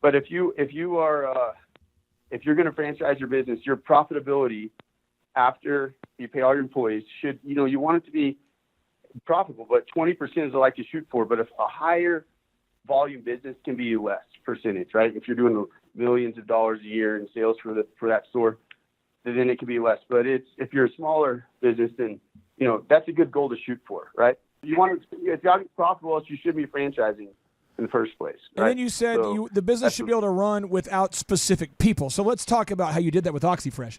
But if you're going to franchise your business, your profitability after you pay all your employees you want it to be profitable, but 20% is what I like to shoot for. But if a higher volume business can be less percentage, right? If you're doing millions of dollars a year in sales for that store, then it can be less. But if you're a smaller business, then that's a good goal to shoot for, right? It's got to be profitable, else you shouldn't be franchising in the first place. Right? And then you said the business should be able to run without specific people. So let's talk about how you did that with OxyFresh.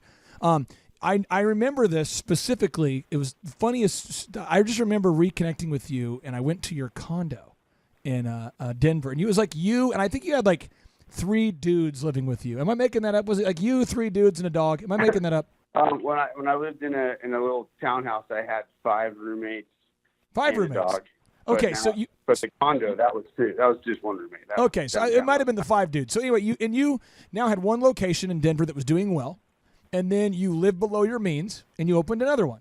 I remember this specifically. It was the funniest. I just remember reconnecting with you, and I went to your condo in Denver, and it was like you, and I think you had like 3 dudes living with you. Am I making that up? Was it like you, 3 dudes, and a dog? Am I making that up? When I lived in a little townhouse, I had 5 roommates. 5 and roommates. A dog. Okay, but the condo, that was just one roommate. It might have been the 5 dudes. So anyway, you now had one location in Denver that was doing well, and then you lived below your means, and you opened another one,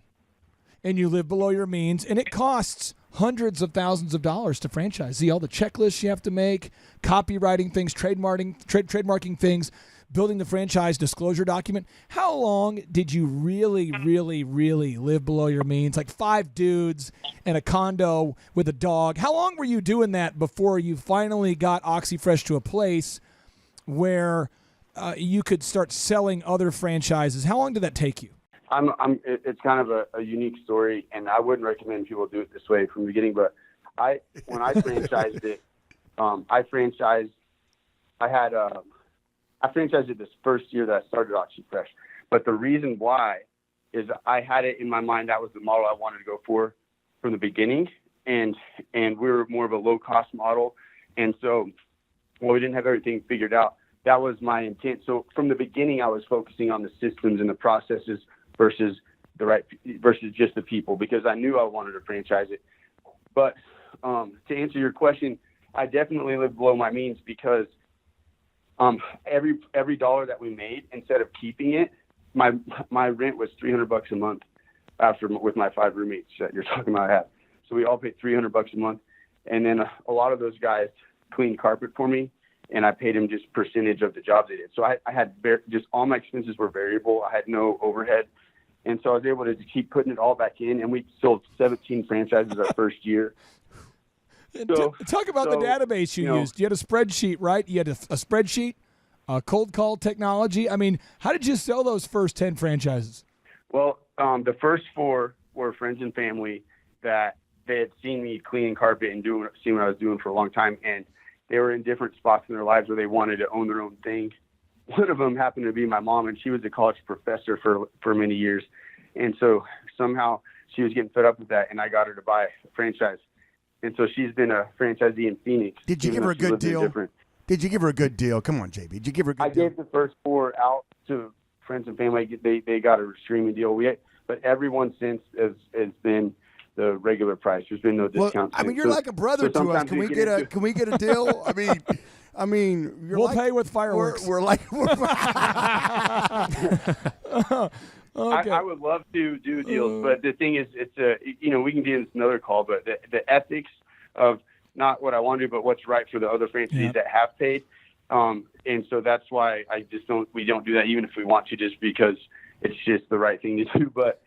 and you live below your means, and it costs hundreds of thousands of dollars to franchise. See all the checklists you have to make, copywriting things, trademarking things, building the franchise disclosure document. How long did you really, really, really live below your means? Like 5 dudes and a condo with a dog. How long were you doing that before you finally got OxyFresh to a place where you could start selling other franchises? How long did that take you? It's kind of a unique story, and I wouldn't recommend people do it this way from the beginning, but when I franchised it, I franchised it this first year that I started OxyFresh. But the reason why is I had it in my mind that was the model I wanted to go for from the beginning, and we were more of a low cost model, and so we didn't have everything figured out. That was my intent. So from the beginning, I was focusing on the systems and the processes versus just the people, because I knew I wanted to franchise it. But to answer your question, I definitely lived below my means, because every dollar that we made, instead of keeping it, my rent was $300 a month with my 5 roommates that you're talking about I have. So we all paid $300 a month, and then a lot of those guys cleaned carpet for me, and I paid them just percentage of the jobs they did. So I had just all my expenses were variable. I had no overhead. And so I was able to keep putting it all back in, and we sold 17 franchises our first year. So, Talk about the database you used. You had a spreadsheet, right? You had a spreadsheet, cold call technology. I mean, how did you sell those first 10 franchises? Well, the first 4 were friends and family that they had seen me cleaning carpet and seeing what I was doing for a long time, and they were in different spots in their lives where they wanted to own their own thing. One of them happened to be my mom, and she was a college professor for many years. And so somehow she was getting fed up with that, and I got her to buy a franchise. And so she's been a franchisee in Phoenix. Did you give her a good deal? Did you give her a good deal? Come on, JB. Did you give her a good deal? I gave the first 4 out to friends and family. They got a streaming deal. But everyone since has been the regular price. There's been no discounts. I mean, you're like a brother to us. Can we get a deal? I mean, we'll pay with fireworks. We're like. Okay. I would love to do deals, but the thing is, it's we can do this another call, but the ethics of not what I want to do, but what's right for the other franchisees that have paid. And so that's why we don't do that, even if we want to, just because it's just the right thing to do. But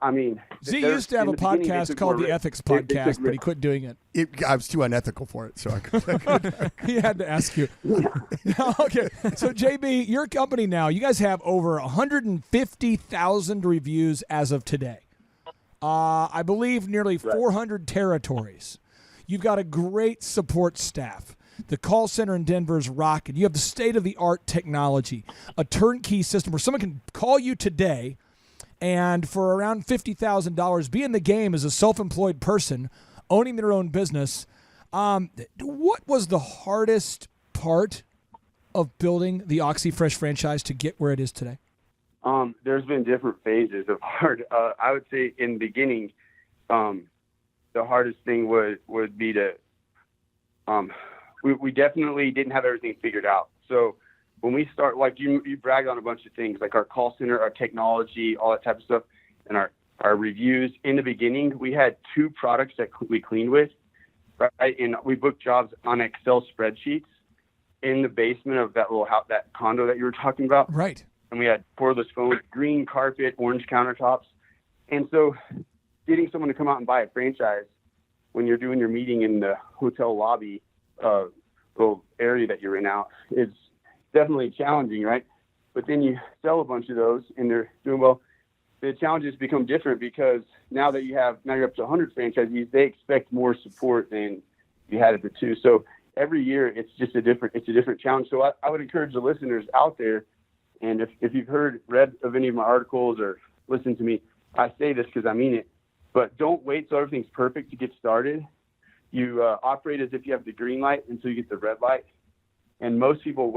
I mean, Z used to have a podcast called the Ethics Podcast, but he quit doing it. I was too unethical for it, so I could. He had to ask you. Okay, so JB, your company now, you guys have over 150,000 reviews as of today. I believe nearly 400 territories. You've got a great support staff. The call center in Denver is rocking. You have the state-of-the-art technology, a turnkey system where someone can call you today, and for around $50,000, be in the game as a self-employed person, owning their own business. What was the hardest part of building the OxyFresh franchise to get where it is today? There's been different phases of hard. I would say in the beginning, the hardest thing would be to we definitely didn't have everything figured out. So when we start, like you bragged on a bunch of things, like our call center, our technology, all that type of stuff, and our reviews. In the beginning, we had 2 products that we cleaned with, right? And we booked jobs on Excel spreadsheets in the basement of that little house, that condo that you were talking about. Right. And we had cordless phones, green carpet, orange countertops. And so getting someone to come out and buy a franchise when you're doing your meeting in the hotel lobby, little area that you're in out, is definitely challenging, right? But then you sell a bunch of those and they're doing well. The challenges become different because now you're up to 100 franchisees, they expect more support than you had at the 2. So every year it's a different challenge. So I would encourage the listeners out there, and if you've read of any of my articles or listened to me, I say this because I mean it, but don't wait till everything's perfect to get started. You operate as if you have the green light until you get the red light. And most people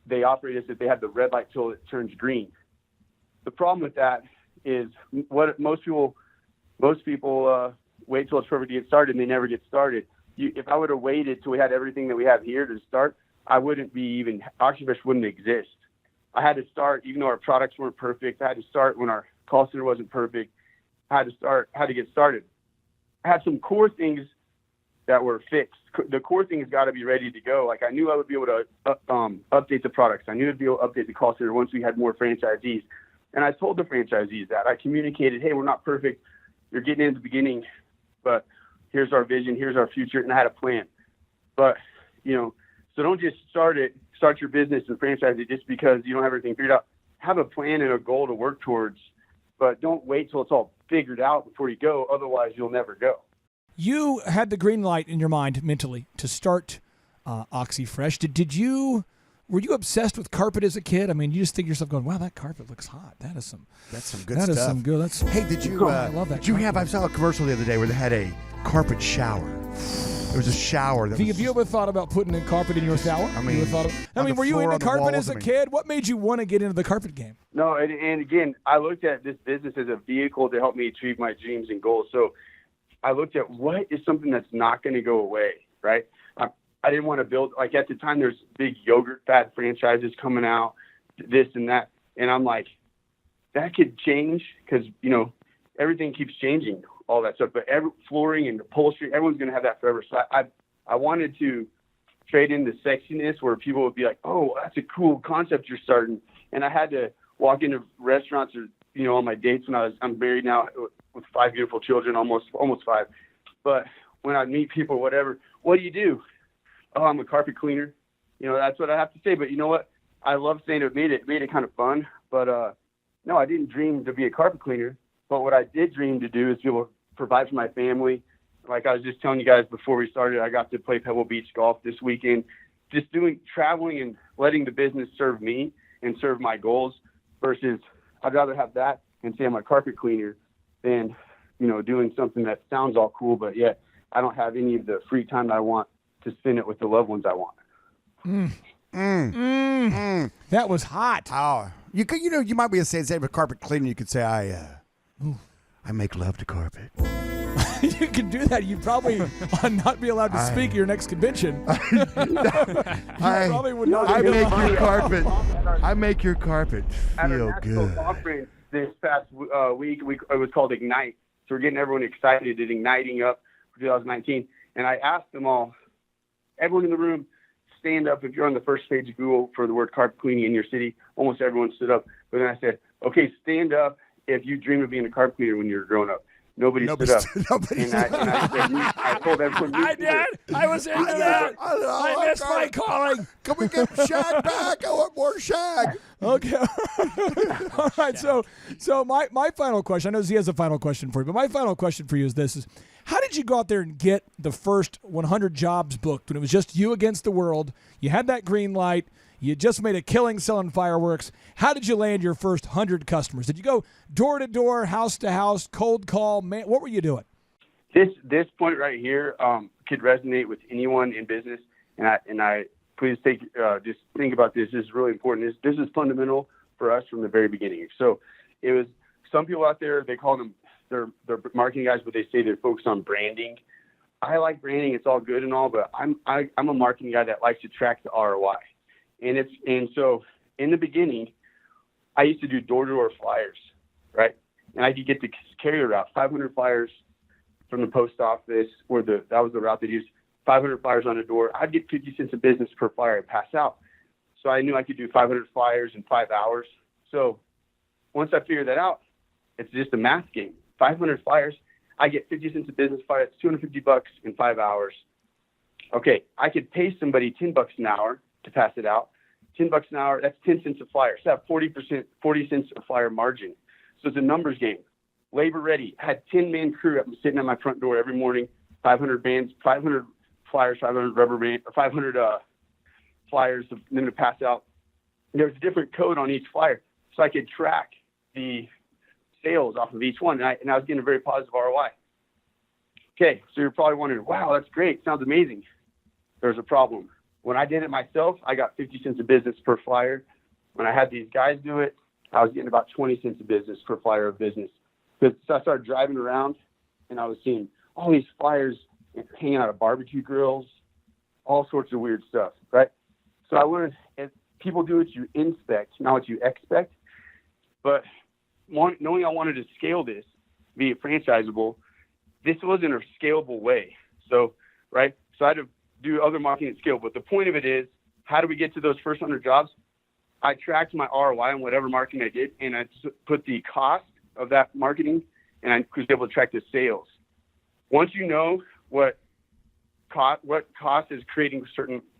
they operate as if they have the red light till it turns green. The problem with that is most people wait till it's perfect to get started and they never get started. If I would have waited till we had everything that we have here to start, OxyFresh wouldn't exist. I had to start, even though our products weren't perfect. I had to start when our call center wasn't perfect. I had to get started. I had some core things that were fixed. The core things got to be ready to go. Like I knew I would be able to update the products. I knew I'd be able to update the call center once we had more franchisees. And I told the franchisees that. I communicated, hey, we're not perfect. You're getting in at the beginning, but here's our vision, here's our future, and I had a plan. But, so don't just start your business and franchise it just because you don't have everything figured out. Have a plan and a goal to work towards, but don't wait till it's all figured out before you go. Otherwise, you'll never go. you had the green light in your mind mentally to start OxyFresh. Were you obsessed with carpet as a kid? I mean, you just think to yourself going, wow, that carpet looks hot. That's some good stuff. That is some good. Hey, did you? I love that. I saw a commercial the other day where they had a carpet shower. There was a shower. Have you ever thought about putting a carpet in your shower? I mean, were you into carpet as a kid? What made you want to get into the carpet game? No, and again, I looked at this business as a vehicle to help me achieve my dreams and goals. So I looked at what is something that's not going to go away, right? I didn't want to build, like at the time, there's big yogurt fad franchises coming out, this and that. And I'm like, that could change because, everything keeps changing, all that stuff. But flooring and upholstery, everyone's going to have that forever. So I wanted to trade in the sexiness where people would be like, oh, that's a cool concept you're starting. And I had to walk into restaurants or, on my dates when I'm married now with 5 beautiful children, almost 5. But when I meet people, whatever, what do you do? Oh, I'm a carpet cleaner. That's what I have to say. But you know what? I love saying it made it kind of fun. But no, I didn't dream to be a carpet cleaner. But what I did dream to do is be able to provide for my family. Like I was just telling you guys before we started, I got to play Pebble Beach golf this weekend. Just traveling and letting the business serve me and serve my goals versus I'd rather have that and say I'm a carpet cleaner than, doing something that sounds all cool, but yet I don't have any of the free time that I want to spend it with the loved ones I want. That was hot. Oh, you could, you might be saying with carpet cleaning. You could say I make love to carpet. You can do that. You'd probably not be allowed to speak at your next convention. I make your carpet. I make your carpet feel good. At our conference this past week, it was called Ignite. So we're getting everyone excited at Igniting Up for 2019. And I asked them all, everyone in the room, stand up if you're on the first page of Google for the word carpet cleaning in your city. Almost everyone stood up. But then I said, okay, stand up if you dream of being a carpet cleaner when you were growing up. Nobody stood up. I told everyone. I did. I was into that. I missed my calling. Can we get Shag back? I want more Shag. Okay. All right. So my final question, I know Z has a final question for you, but my final question for you is this: is how did you go out there and get the first 100 jobs booked when it was just you against the world? You had that green light. You just made a killing selling fireworks. How did you land your first 100 customers? Did you go door to door, house to house, cold call? Man, what were you doing? This point right here could resonate with anyone in business, and I please just think about this. This is really important. This is fundamental for us from the very beginning. So it was some people out there, they call them they're marketing guys, but they say they're focused on branding. I like branding; it's all good and all, but I'm a marketing guy that likes to track the ROI. And so in the beginning, I used to do door-to-door flyers, right? And I could get the carrier route, 500 flyers from the post office, that was the route they used, 500 flyers on a door. I'd get 50 cents of business per flyer I pass out. So I knew I could do 500 flyers in 5 hours. So once I figured that out, it's just a math game. 500 flyers, I get 50 cents of business flyer. That's $250 in 5 hours. Okay, I could pay somebody $10 an hour to pass it out. $10 an hour, that's 10 cents a flyer. So I have 40 cents a flyer margin. So it's a numbers game. Labor ready. I had 10-man crew sitting at my front door every morning, 500 bands, 500 flyers, 500 rubber band, or 500 flyers for them to pass out. And there was a different code on each flyer. So I could track the sales off of each one. And I was getting a very positive ROI. Okay, so you're probably wondering, wow, that's great. Sounds amazing. There's a problem. When I did it myself, I got 50 cents of business per flyer. When I had these guys do it, I was getting about 20 cents of business per flyer of business. So I started driving around, and I was seeing all these flyers hanging out of barbecue grills, all sorts of weird stuff, right? So I learned if people do what you inspect, not what you expect. But knowing I wanted to scale this, be it franchisable, this wasn't a scalable way. So, right? So I had to do other marketing at scale. But the point of it is, how do we get to those first 100 jobs? I tracked my ROI on whatever marketing I did, and I put the cost of that marketing, and I was able to track the sales. Once you know what cost is creating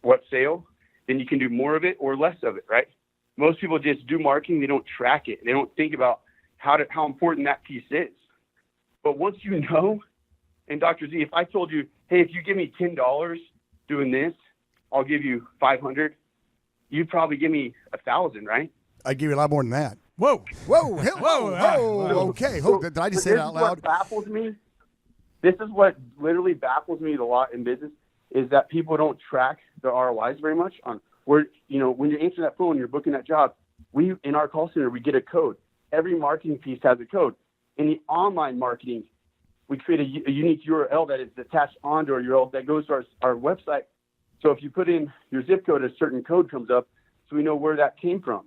what sale, then you can do more of it or less of it, right? Most people just do marketing. They don't track it. They don't think about how important that piece is. But once you know And Dr. Z, if I told you, hey, if you give me $10 doing this, I'll give you 500. You'd probably give me 1,000, right? I'd give you a lot more than that. Whoa. Whoa, whoa, okay. So, Did I just say that out loud? What baffles me. This is what literally baffles me a lot in business is that people don't track their ROIs very much on where, when you're answering that phone, you're booking that job. We, in our call center, we get a code. Every marketing piece has a code. In the online marketing, we create a unique URL that is attached onto our URL that goes to our website. So if you put in your zip code, a certain code comes up, so we know where that came from.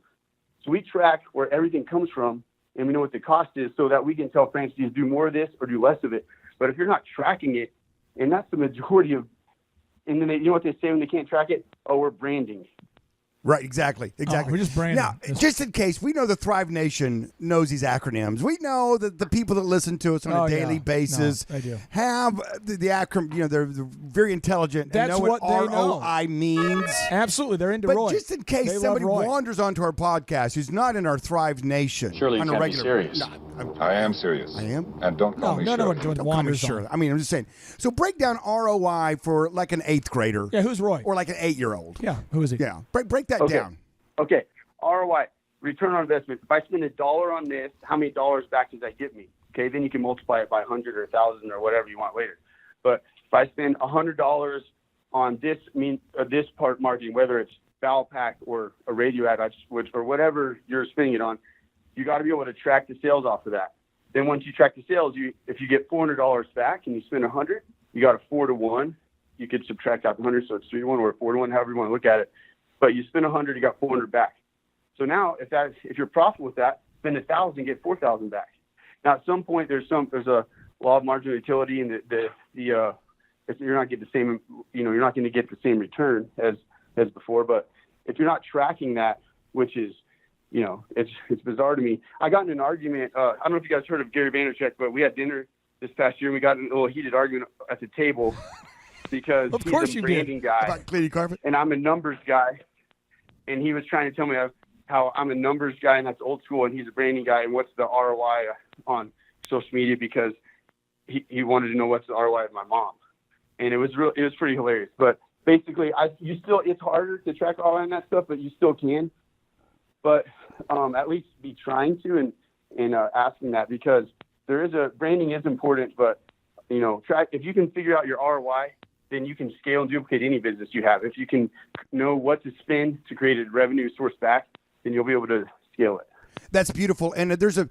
So we track where everything comes from, and we know what the cost is so that we can tell franchisees do more of this or do less of it. But if you're not tracking it, and that's the majority of, and then you know what they say when they can't track it? Oh, we're branding. Right, exactly. We're just branding. Now, just in case, we know the Thrive Nation knows these acronyms. We know that the people that listen to us on a daily basis have the acronym. They're very intelligent. That's and know what they know. ROI means. Absolutely, they're into but Roy. Just in case somebody wanders onto our podcast who's not in our Thrive Nation, surely you on a can't regular, be serious. I am serious. I am, and don't call me no, Shirley. Don't call me Shirley. I mean, I'm just saying. So break down ROI for like an 8th grader. Yeah, who's Roy? Or like an 8-year-old. Yeah, who is he? Yeah, break that down. Okay, ROI, return on investment. If I spend $1 on this, how many dollars back does that get me? Okay, then you can multiply it by 100 or 1,000 or whatever you want later. But if I spend $100 on this part marketing, whether it's Foul Pack or a radio ad, or whatever you're spending it on, you got to be able to track the sales off of that. Then once you track the sales, if you get $400 back and you spend 100, you got a 4-to-1. You could subtract out the 100, so it's 3-to-1 or 4-to-1, however you want to look at it. But you spend 100, you got 400 back. So now, if you're profitable with that, spend 1,000, get 4,000 back. Now, at some point, there's a law of marginal utility, and you're not getting the same, you're not going to get the same return as before. But if you're not tracking that, which is, it's bizarre to me. I got in an argument. I don't know if you guys heard of Gary Vaynerchuk, but we had dinner this past year, and we got in a little heated argument at the table because he's a branding guy, about cleaning carpet, and I'm a numbers guy. And he was trying to tell me how I'm a numbers guy and that's old school, and he's a branding guy, and what's the ROI on social media, because he wanted to know what's the ROI of my mom. And it was pretty hilarious. But basically, it's harder to track ROI on that stuff, but you still can. But at least be trying to and asking that, because branding is important, but if you can figure out your ROI, then you can scale and duplicate any business you have. If you can know what to spend to create a revenue source back, then you'll be able to scale it. That's beautiful. And if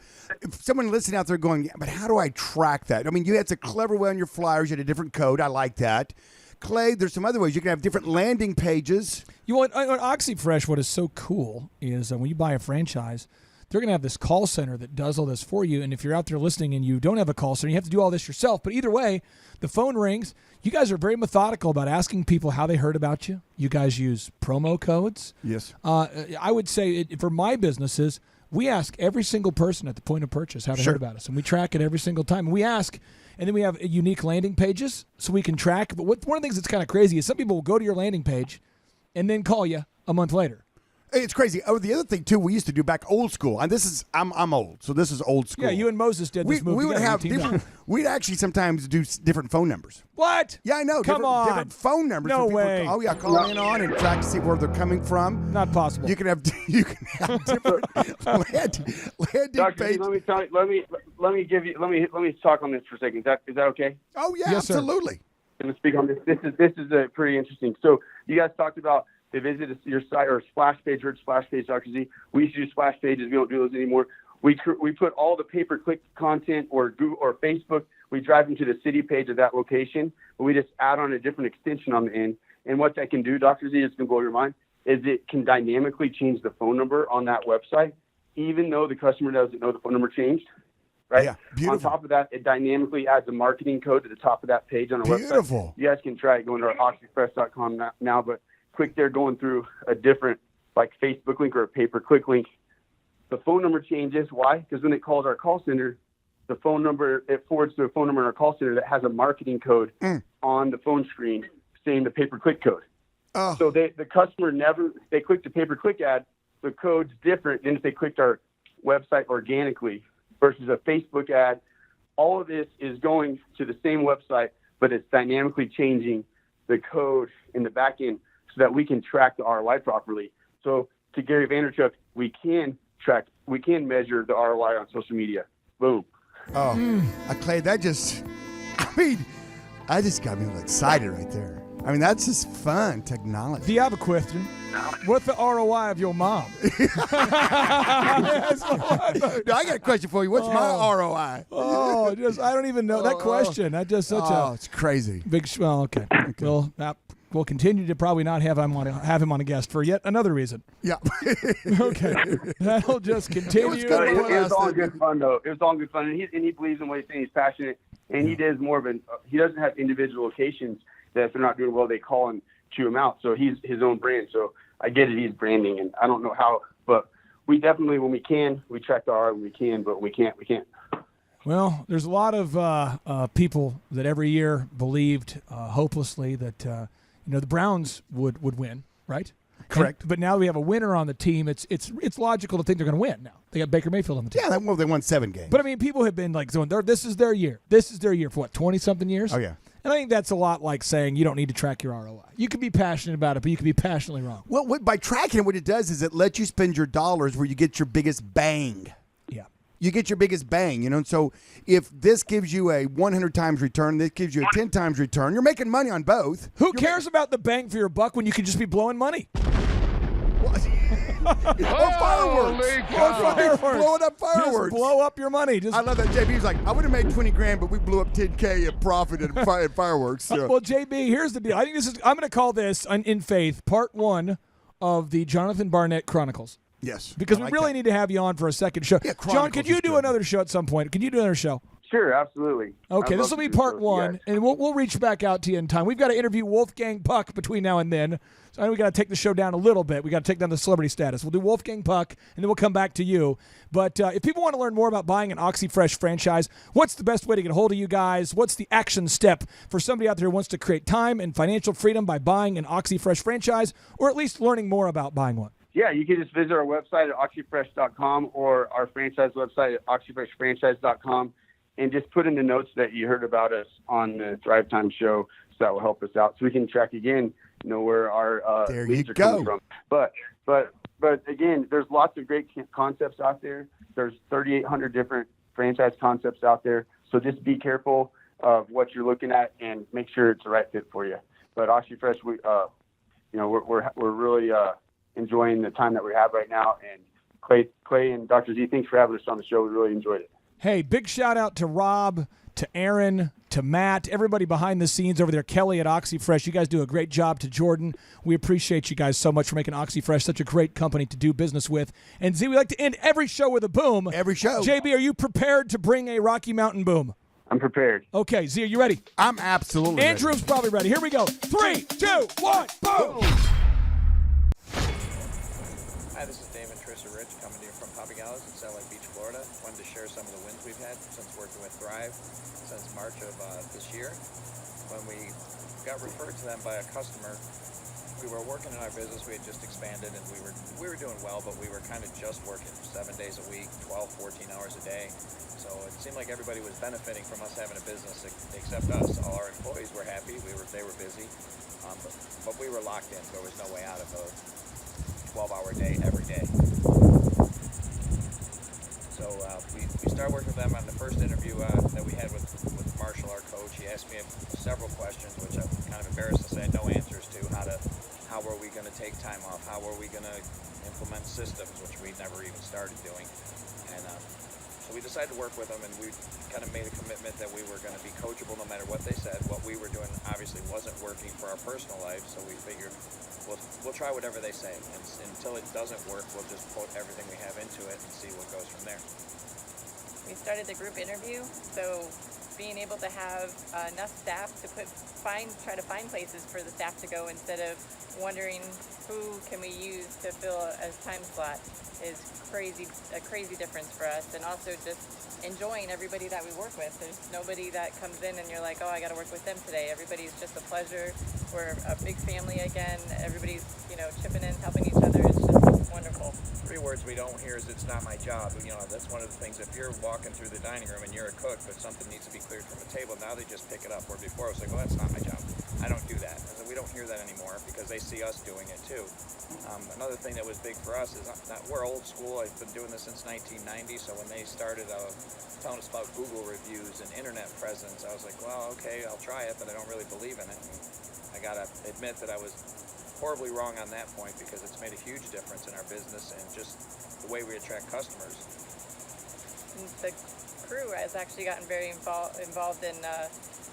someone listening out there going, yeah, but how do I track that? I mean, you had a clever way on your flyers. You had a different code. I like that. Clay, there's some other ways. You can have different landing pages. On OxyFresh, what is so cool is when you buy a franchise, they're going to have this call center that does all this for you. And if you're out there listening and you don't have a call center, you have to do all this yourself. But either way, the phone rings. You guys are very methodical about asking people how they heard about you. You guys use promo codes. Yes. I would say for my businesses, we ask every single person at the point of purchase how they heard about us. And we track it every single time. And we ask, and then we have unique landing pages so we can track. But one of the things that's kind of crazy is some people will go to your landing page and then call you a month later. It's crazy. Oh, the other thing too, we used to do back old school, and I'm old, so this is old school. Yeah, you and Moses did this move. We would have different. We'd actually sometimes do different phone numbers. What? Yeah, I know. Come on. Different phone numbers. No for way. Call in on and track to see where they're coming from. Not possible. You can have different landing pages. Let me talk on this for a second. Is that okay? Oh yeah, yes, absolutely. Sir. I'm going to speak on this. This is pretty interesting. So you guys talked about they visited your site or splash page, or splash page, Dr. Z. We used to do splash pages. We don't do those anymore. We put all the pay-per-click content or Google or Facebook. We drive them to the city page of that location, but we just add on a different extension on the end. And what that can do, Dr. Z, is going to blow your mind, is it can dynamically change the phone number on that website, even though the customer doesn't know the phone number changed. Right? Yeah, beautiful. On top of that, it dynamically adds a marketing code to the top of that page on our website. Beautiful. You guys can try it going to our oxyfresh.com now, but quick there going through a different like Facebook link or a pay-per-click link. The phone number changes. Why? Because when it calls our call center, the phone number, it forwards to a phone number in our call center that has a marketing code on the phone screen saying the pay-per-click code. Oh. So the customer they clicked the pay-per-click ad, the code's different than if they clicked our website organically versus a Facebook ad all of this is going to the same website, but it's dynamically changing the code in the back end so that we can track the ROI properly. So to Gary Vaynerchuk, we can measure the ROI on social media. Boom. Oh, Clay, that just got me excited right there. I mean, that's just fun technology. Do you have a question? What's the ROI of your mom? No, I got a question for you. What's my ROI? Oh, I don't even know that question. That just such a it's crazy. big. Well, okay. We'll continue to probably not have him on a guest for yet another reason. Yeah. Okay. That'll just continue. It was good. It was all good fun, though. It was all good fun, and he believes in what he's saying. He's passionate, and he does more of he doesn't have individual locations that if they're not doing well, they call and chew him out. So he's his own brand. So I get it. He's branding, and I don't know how, but we definitely, when we can, we track the ROI when we can, but when we can't, we can't. Well, there's a lot of people that every year believed hopelessly that the Browns would win, right? Correct. But now we have a winner on the team. It's logical to think they're going to win now. They got Baker Mayfield on the team. Yeah, they won 7 games. But I mean, people have been like saying, this is their year. This is their year for what, 20-something years? Oh, yeah. And I think that's a lot like saying you don't need to track your ROI. You can be passionate about it, but you can be passionately wrong. Well, by tracking it, what it does is it lets you spend your dollars where you get your biggest bang. Yeah. You get your biggest bang, And so if this gives you a 100 times return, this gives you a 10 times return, you're making money on both. Who cares about the bang for your buck when you can just be blowing money? Or fireworks. Blowing up fireworks. Just blow up your money. I love that. JB was like, I would have made 20 grand, but we blew up 10K in profit in fireworks. So. Well, JB, here's the deal. I think I'm going to call this, in faith, part 1 of the Jonathan Barnett Chronicles. Yes. Because we really need to have you on for a second show. Yeah, John, could you do another show at some point? Can you do another show? Sure, absolutely. Okay, this will be part 1, yes. and we'll reach back out to you in time. We've got to interview Wolfgang Puck between now and then, so I know we got to take the show down a little bit. We got to take down the celebrity status. We'll do Wolfgang Puck, and then we'll come back to you. But if people want to learn more about buying an OxyFresh franchise, what's the best way to get a hold of you guys? What's the action step for somebody out there who wants to create time and financial freedom by buying an OxyFresh franchise, or at least learning more about buying one? Yeah, you can just visit our website at oxyfresh.com or our franchise website at oxyfreshfranchise.com. And just put in the notes that you heard about us on the Thrivetime show, so that will help us out, so we can track again, where our leads are coming from. But again, there's lots of great concepts out there. There's 3,800 different franchise concepts out there. So just be careful of what you're looking at and make sure it's the right fit for you. But OxyFresh, we're really enjoying the time that we have right now. And Clay and Dr. Z, thanks for having us on the show. We really enjoyed it. Hey, big shout out to Rob, to Aaron, to Matt, everybody behind the scenes over there, Kelly at OxyFresh. You guys do a great job. To Jordan, we appreciate you guys so much for making OxyFresh such a great company to do business with. And Z, we like to end every show with a boom. Every show. JB, are you prepared to bring a Rocky Mountain boom? I'm prepared. Okay, Z, are you ready? I'm absolutely Andrew's probably ready. Here we go. 3, 2, 1, boom! Hi, this is David Rich coming to you from Poppy Gallows in Satellite Beach, Florida. Wanted to share some of the wins we've had since working with Thrive since March of this year. When we got referred to them by a customer, we were working in our business. We had just expanded, and we were doing well, but we were kind of just working 7 days a week, 12, 14 hours a day. So it seemed like everybody was benefiting from us having a business except us. All our employees were happy. They were busy, but we were locked in. There was no way out of a 12-hour day every day. So we started working with them on the first interview that we had with Marshall, our coach. He asked me several questions, which I'm kind of embarrassed to say I had no answers to. How were we going to take time off? How were we going to implement systems, which we never even started doing? And so we decided to work with them, and we kind of made a commitment that we were going to be coachable no matter what they said. What we were doing obviously wasn't working for our personal life, so we figured we'll try whatever they say, and until it doesn't work, we'll just put everything we have into it and see what goes from there. We started the group interview, so being able to have enough staff to try to find places for the staff to go instead of wondering who can we use to fill a time slot is a crazy difference for us. And also just enjoying everybody that we work with. There's nobody that comes in and you're like, oh, I got to work with them today. Everybody's just a pleasure. We're a big family again. Everybody's, chipping in, helping each other. It's just Wonderful. 3 words we don't hear is it's not my job. You know, that's one of the things. If you're walking through the dining room and you're a cook, but something needs to be cleared from a table, now they just pick it up. Where before I was like, well, that's not my job. I don't do that. I said, we don't hear that anymore because they see us doing it too. Another thing that was big for us is that we're old school. I've been doing this since 1990. So when they started telling us about Google reviews and internet presence, I was like, well, okay, I'll try it, but I don't really believe in it. And I gotta admit that I was horribly wrong on that point because it's made a huge difference in our business and just the way we attract customers. The crew has actually gotten very involved in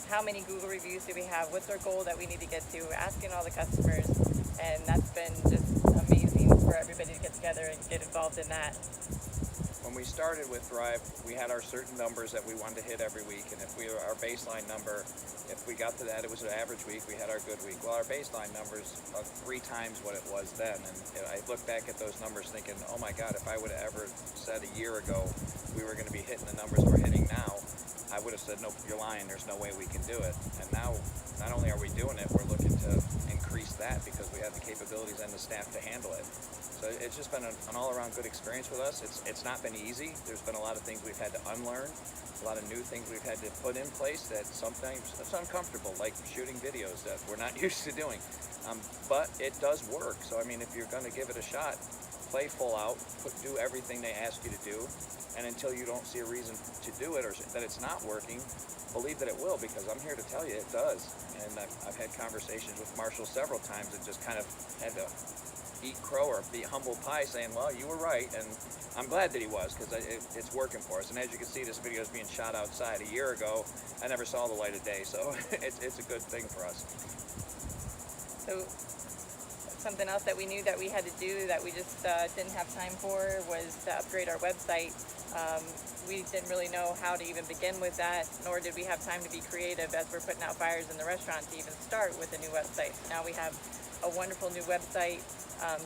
how many Google reviews do we have, what's our goal that we need to get to, asking all the customers, and that's been just amazing for everybody to get together and get involved in that. When we started with Thrive, we had our certain numbers that we wanted to hit every week, and if our baseline number, if we got to that, it was an average week, we had our good week. Well, our baseline numbers are 3 times what it was then, and I look back at those numbers thinking, oh my God, if I would have ever said a year ago we were going to be hitting the numbers we're hitting now, I would have said, no, you're lying, there's no way we can do it. And now, not only are we doing it, we're looking to increase that because we have the capabilities and the staff to handle it. So it's just been an all-around good experience with us. It's not been easy. There's been a lot of things we've had to unlearn, a lot of new things we've had to put in place that sometimes it's uncomfortable, like shooting videos that we're not used to doing. But it does work. So, I mean, if you're going to give it a shot, play full out, do everything they ask you to do, and until you don't see a reason to do it or that it's not working, believe that it will, because I'm here to tell you it does. And I've had conversations with Marshall several times and just kind of had to eat crow or be humble pie saying, well, you were right, and I'm glad that he was because it's working for us. And as you can see, this video is being shot outside. A year ago, I never saw the light of day, so it's a good thing for us. So something else that we knew that we had to do that we just didn't have time for was to upgrade our website. We didn't really know how to even begin with that, nor did we have time to be creative as we're putting out fires in the restaurant to even start with a new website. Now we have a wonderful new website.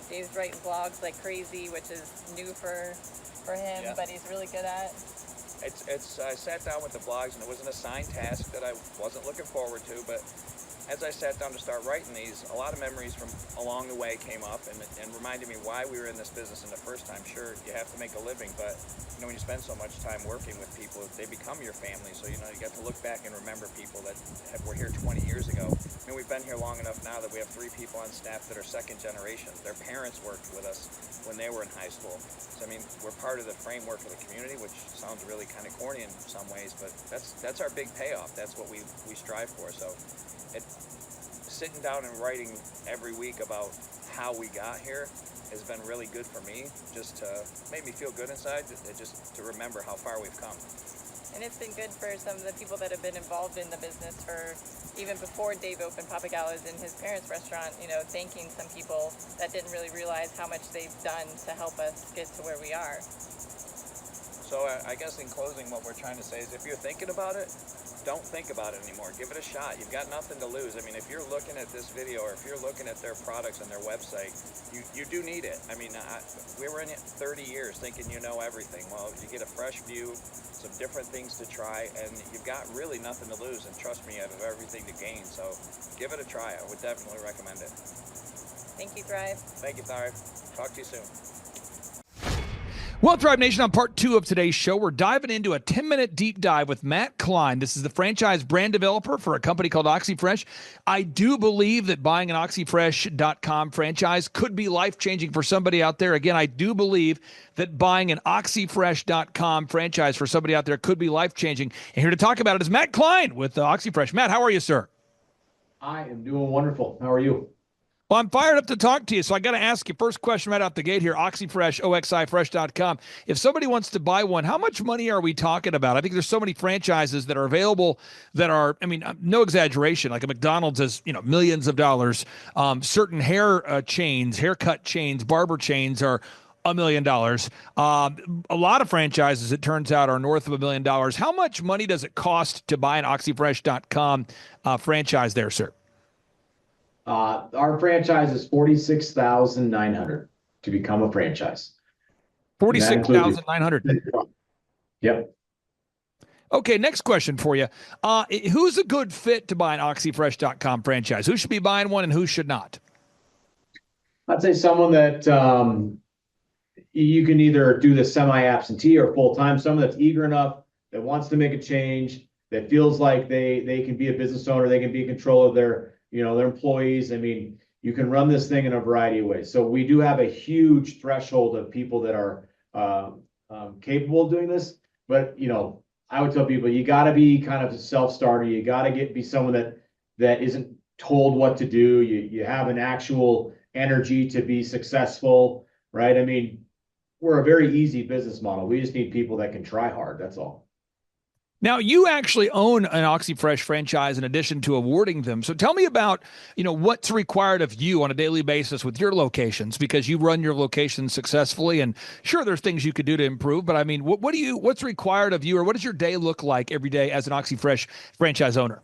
Dave's writing blogs like crazy, which is new for him, Yeah. but he's really good at. I sat down with the blogs, and it was an assigned task that I wasn't looking forward to, but as I sat down to start writing these, a lot of memories from along the way came up and reminded me why we were in this business in the first time. Sure, you have to make a living, but you know, when you spend so much time working with people, they become your family. So, you know, you get to look back and remember people that were here 20 years ago. I mean, we've been here long enough now that we have 3 people on staff that are second generation. Their parents worked with us when they were in high school. So, I mean, we're part of the framework of the community, which sounds really kind of corny in some ways, but that's our big payoff. That's what we strive for. So, sitting down and writing every week about how we got here has been really good for me, just to make me feel good inside, just to remember how far we've come. And it's been good for some of the people that have been involved in the business for even before Dave opened Papa Gallo's in his parents' restaurant, you know, thanking some people that didn't really realize how much they've done to help us get to where we are. So I guess in closing, what we're trying to say is if you're thinking about it, don't think about it anymore. Give it a shot. You've got nothing to lose. I mean, if you're looking at this video or if you're looking at their products and their website, you do need it. I mean, we were in it 30 years thinking you know everything. Well, you get a fresh view, some different things to try, and you've got really nothing to lose. And trust me, you have everything to gain. So give it a try. I would definitely recommend it. Thank you, Thrive. Thank you, Thrive. Talk to you soon. Well, Thrive Nation, on part 2 of today's show, we're diving into a 10-minute deep dive with Matt Klein. This is the franchise brand developer for a company called OxyFresh. I do believe that buying an OxyFresh.com franchise could be life-changing for somebody out there. Again, I do believe that buying an OxyFresh.com franchise for somebody out there could be life-changing. And here to talk about it is Matt Klein with OxyFresh. Matt, how are you, sir? I am doing wonderful. How are you? Well, I'm fired up to talk to you, so I got to ask you first question right out the gate here, OxyFresh, OXIFresh.com. If somebody wants to buy one, how much money are we talking about? I think there's so many franchises that are available that are, I mean, no exaggeration, like a McDonald's is, you know, millions of dollars. Certain hair chains, haircut chains, barber chains are $1 million. A lot of franchises, it turns out, are north of $1 million. How much money does it cost to buy an OxyFresh.com franchise there, sir? Our franchise is $46,900 to become a franchise. $46,900. Yep. Okay, next question for you. Who's a good fit to buy an OxyFresh.com franchise? Who should be buying one and who should not? I'd say someone that you can either do the semi-absentee or full-time, someone that's eager enough, that wants to make a change, that feels like they can be a business owner, they can be in control of their, their employees. I mean, you can run this thing in a variety of ways. So we do have a huge threshold of people that are capable of doing this. But, I would tell people, you got to be kind of a self-starter. You got to be someone that isn't told what to do. You have an actual energy to be successful, right? I mean, we're a very easy business model. We just need people that can try hard. That's all. Now, you actually own an OxyFresh franchise in addition to awarding them. So tell me about, what's required of you on a daily basis with your locations, because you run your locations successfully. And sure, there's things you could do to improve, but I mean, what's required of you, or what does your day look like every day as an OxyFresh franchise owner?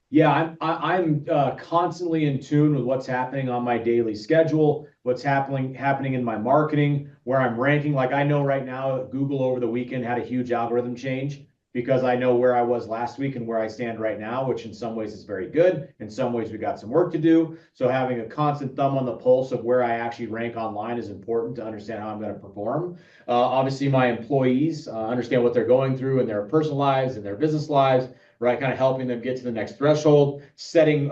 Yeah, I'm constantly in tune with what's happening on my daily schedule, what's happening in my marketing, where I'm ranking. Like I know right now, Google over the weekend had a huge algorithm change, because I know where I was last week and where I stand right now, which in some ways is very good. In some ways, we got some work to do. So having a constant thumb on the pulse of where I actually rank online is important to understand how I'm going to perform. Obviously, my employees understand what they're going through in their personal lives and their business lives, right? Kind of helping them get to the next threshold, setting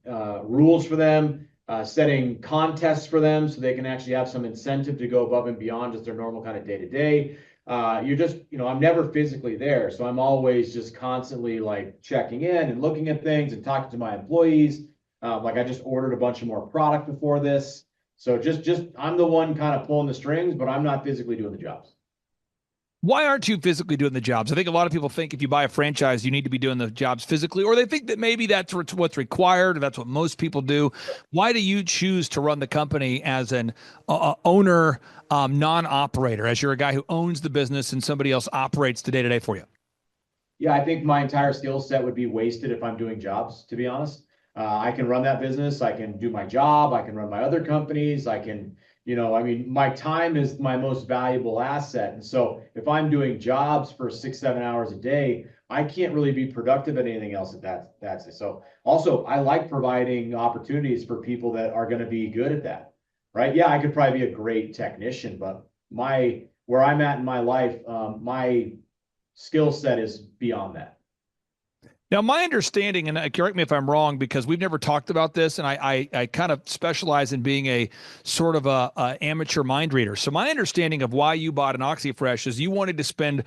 rules for them, setting contests for them so they can actually have some incentive to go above and beyond just their normal kind of day-to-day. You're just, I'm never physically there. So I'm always just constantly like checking in and looking at things and talking to my employees. Like I just ordered a bunch of more product before this. So just I'm the one kind of pulling the strings, but I'm not physically doing the jobs. Why aren't you physically doing the jobs? I think a lot of people think if you buy a franchise, you need to be doing the jobs physically, or they think that maybe that's what's required, or that's what most people do. Why do you choose to run the company as an owner, non-operator, as you're a guy who owns the business and somebody else operates the day-to-day for you? Yeah, I think my entire skill set would be wasted if I'm doing jobs, to be honest. I can run that business. I can do my job. I can run my other companies. I can, my time is my most valuable asset. And so if I'm doing jobs for 6-7 hours a day, I can't really be productive at anything else that's it. So also I like providing opportunities for people that are going to be good at that, right? Yeah, I could probably be a great technician, but where I'm at in my life, my skill set is beyond that. Now, my understanding, and correct me if I'm wrong, because we've never talked about this, and I kind of specialize in being a sort of a amateur mind reader. So my understanding of why you bought an OxyFresh is you wanted to spend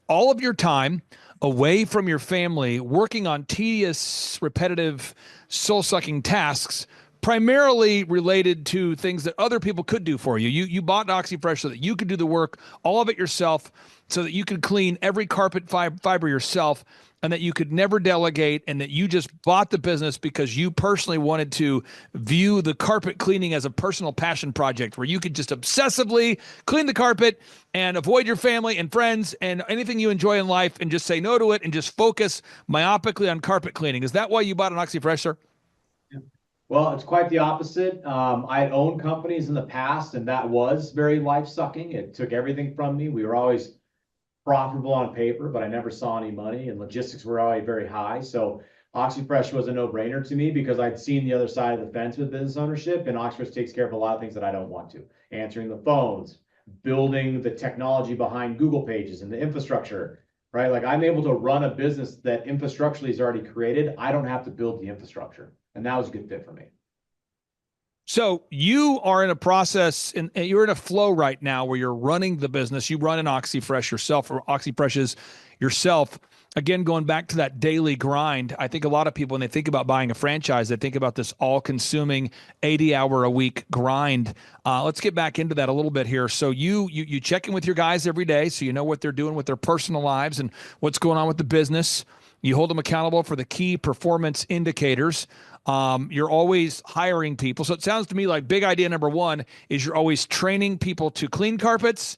all of your time away from your family working on tedious, repetitive, soul-sucking tasks, primarily related to things that other people could do for you. You bought an OxyFresh so that you could do the work, all of it yourself, so that you could clean every carpet fiber yourself, and that you could never delegate, and that you just bought the business because you personally wanted to view the carpet cleaning as a personal passion project where you could just obsessively clean the carpet and avoid your family and friends and anything you enjoy in life and just say no to it and just focus myopically on carpet cleaning. Is that why you bought an OxyFresh, sir? Well, it's quite the opposite. I owned companies in the past, and that was very life-sucking. It took everything from me. We were always profitable on paper, but I never saw any money, and logistics were always very high. So OxyFresh was a no-brainer to me because I'd seen the other side of the fence with business ownership, and OxyFresh takes care of a lot of things that I don't want to. Answering the phones, building the technology behind Google Pages and the infrastructure, right? Like I'm able to run a business that infrastructurally is already created. I don't have to build the infrastructure, and that was a good fit for me. So you are in a process, and you're in a flow right now where you're running the business. You run an OxyFresh yourself, or OxyFreshes yourself. Again, going back to that daily grind, I think a lot of people, when they think about buying a franchise, they think about this all-consuming 80-hour-a-week grind. Let's get back into that a little bit here. So you check in with your guys every day, so you know what they're doing with their personal lives and what's going on with the business. You hold them accountable for the key performance indicators. You're always hiring people. So it sounds to me like big idea number one is you're always training people to clean carpets.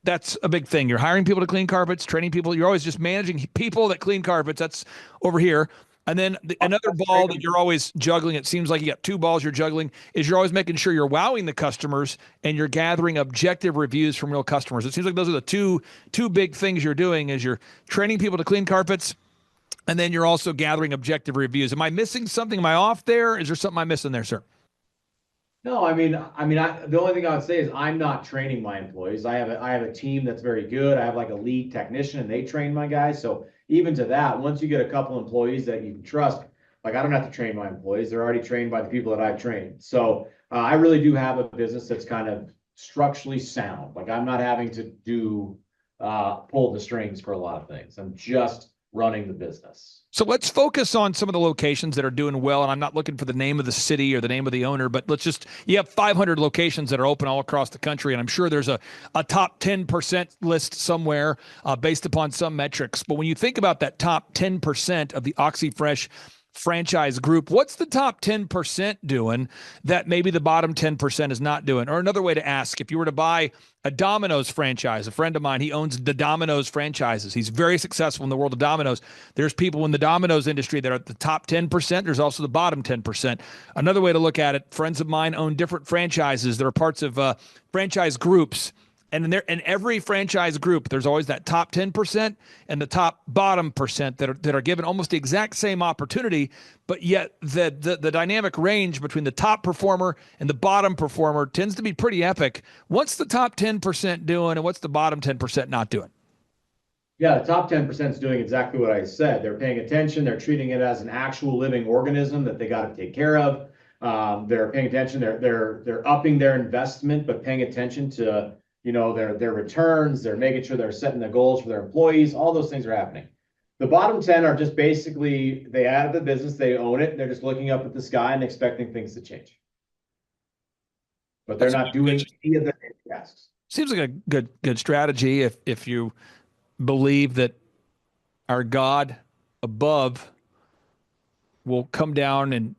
That's a big thing. You're hiring people to clean carpets, training people. You're always just managing people that clean carpets. That's over here. And then another ball that you're always juggling, it seems like you got two balls you're juggling, is you're always making sure you're wowing the customers and you're gathering objective reviews from real customers. It seems like those are the two big things you're doing, is you're training people to clean carpets, and then you're also gathering objective reviews. Am I missing something? Am I off there? Is there something I'm missing there, sir? No, the only thing I would say is I'm not training my employees. I have a team that's very good. I have like a lead technician and they train my guys. So even to that, once you get a couple employees that you can trust, like I don't have to train my employees. They're already trained by the people that I've trained. So I really do have a business that's kind of structurally sound. Like I'm not having to do pull the strings for a lot of things. I'm just running the business. So let's focus on some of the locations that are doing well. And I'm not looking for the name of the city or the name of the owner, but you have 500 locations that are open all across the country. And I'm sure there's a top 10% list somewhere based upon some metrics. But when you think about that top 10% of the OxyFresh franchise group, what's the top 10% doing that maybe the bottom 10% is not doing? Or another way to ask, if you were to buy a Domino's franchise, a friend of mine, he owns the Domino's franchises. He's very successful in the world of Domino's. There's people in the Domino's industry that are at the top 10%. There's also the bottom 10%. Another way to look at it, friends of mine own different franchises. There are parts of franchise groups. And in every franchise group, there's always that top 10% and the top bottom percent that are given almost the exact same opportunity, but yet the dynamic range between the top performer and the bottom performer tends to be pretty epic. What's the top 10% doing and what's the bottom 10% not doing? Yeah, the top 10% is doing exactly what I said. They're paying attention. They're treating it as an actual living organism that they got to take care of. They're paying attention. They're upping their investment, but paying attention to their returns. They're making sure they're setting the goals for their employees. All those things are happening. The bottom 10 are just basically, they added the business, they own it. They're just looking up at the sky and expecting things to change. But they're not doing any of the tasks. Seems like a good strategy if you believe that our God above will come down and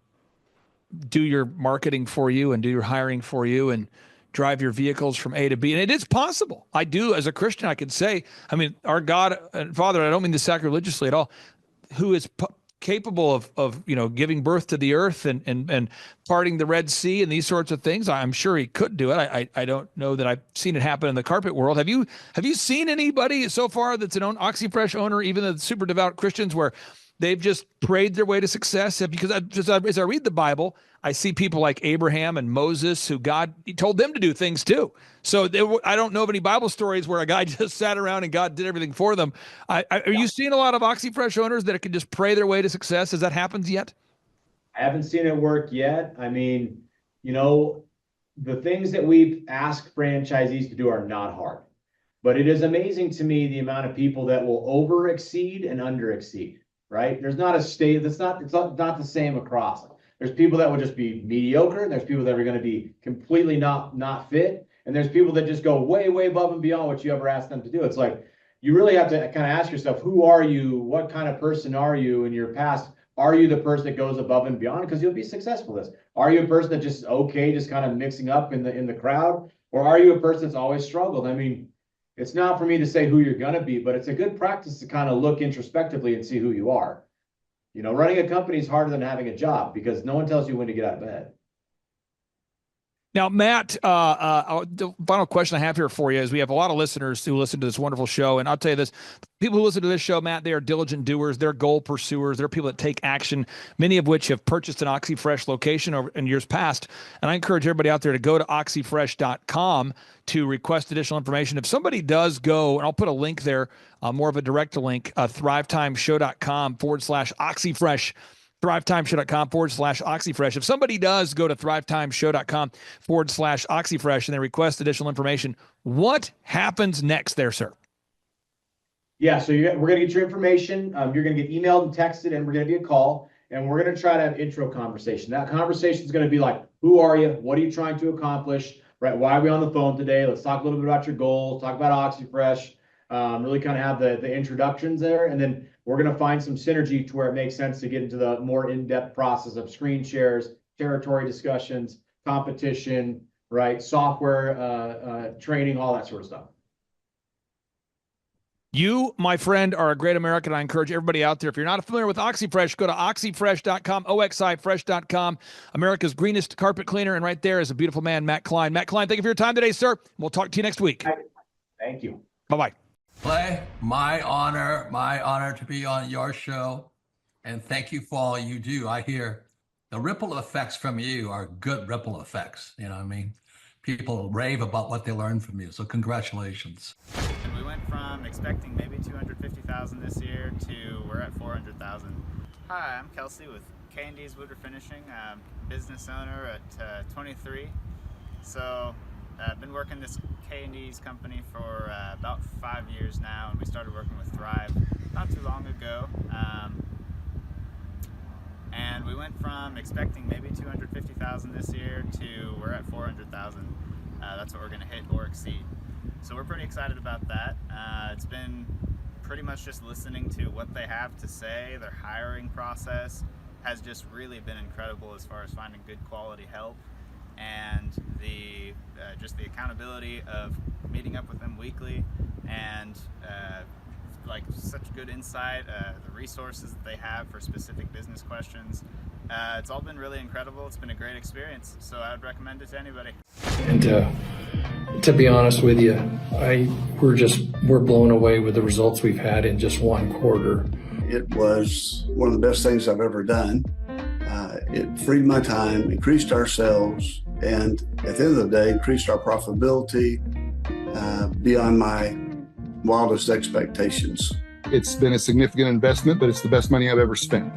do your marketing for you and do your hiring for you and drive your vehicles from A to B. And it is possible. I do, as a Christian, I could say, our God and Father, I don't mean this sacrilegiously at all, who is capable of giving birth to the earth and parting the Red Sea and these sorts of things. I'm sure he could do it. I don't know that I've seen it happen in the carpet world. Have you seen anybody so far that's an OxyFresh owner, even the super devout Christians, where they've just prayed their way to success? Because as I read the Bible, I see people like Abraham and Moses who he told them to do things too. So I don't know of any Bible stories where a guy just sat around and God did everything for them. Are you seeing a lot of OxyFresh owners that can just pray their way to success? Has that happened yet? I haven't seen it work yet. The things that we've asked franchisees to do are not hard. But it is amazing to me the amount of people that will over exceed and under exceed. Right? There's not a state it's not the same across. There's people that will just be mediocre, and there's people that are going to be completely not fit, and there's people that just go way, way above and beyond what you ever asked them to do. It's like you really have to kind of ask yourself, who are you? What kind of person are you in your past? Are you the person that goes above and beyond? Because you'll be successful at this. Are you a person that just just kind of mixing up in the crowd? Or are you a person that's always struggled? It's not for me to say who you're going to be, but it's a good practice to kind of look introspectively and see who you are. Running a company is harder than having a job because no one tells you when to get out of bed. Now, Matt, the final question I have here for you is we have a lot of listeners who listen to this wonderful show. And I'll tell you this, people who listen to this show, Matt, they are diligent doers. They're goal pursuers. They're people that take action, many of which have purchased an OxyFresh location in years past. And I encourage everybody out there to go to oxyfresh.com to request additional information. If somebody does go, and I'll put a link there, more of a direct link, thrivetimeshow.com/OxyFresh. thrivetimeshow.com/OxyFresh. If somebody does go to thrivetimeshow.com/OxyFresh and they request additional information, what happens next there, sir? Yeah, so we're going to get your information. You're going to get emailed and texted, and we're going to get a call, and we're going to try to have intro conversation. That conversation is going to be like, who are you? What are you trying to accomplish? Right? Why are we on the phone today? Let's talk a little bit about your goals, talk about OxyFresh, really kind of have the introductions there, and then we're going to find some synergy to where it makes sense to get into the more in-depth process of screen shares, territory discussions, competition, right? Software training, all that sort of stuff. You, my friend, are a great American. I encourage everybody out there, if you're not familiar with OxyFresh, go to oxyfresh.com, oxifresh.com, America's greenest carpet cleaner. And right there is a beautiful man, Matt Klein. Matt Klein, thank you for your time today, sir. We'll talk to you next week. Thank you. Bye-bye. Clay, my honor to be on your show. And thank you for all you do. I hear the ripple effects from you are good ripple effects. You know what I mean? People rave about what they learned from you. So congratulations. And we went from expecting maybe 250,000 this year to we're at 400,000. Hi, I'm Kelsey with K&D's Woodward Finishing, business owner at 23. So I've been working this K&D's company for about 5 years now, and we started working with Thrive not too long ago. And we went from expecting maybe 250,000 this year to we're at 400,000. That's what we're going to hit or exceed. So we're pretty excited about that. It's been pretty much just listening to what they have to say. Their hiring process has just really been incredible as far as finding good quality help, and the just the accountability of meeting up with them weekly, and like such good insight, the resources that they have for specific business questions. It's all been really incredible. It's been a great experience, so I would recommend it to anybody. And to be honest with you, we're blown away with the results we've had in just one quarter. It was one of the best things I've ever done. It freed my time, increased our sales, and at the end of the day, increased our profitability beyond my wildest expectations. It's been a significant investment, but it's the best money I've ever spent.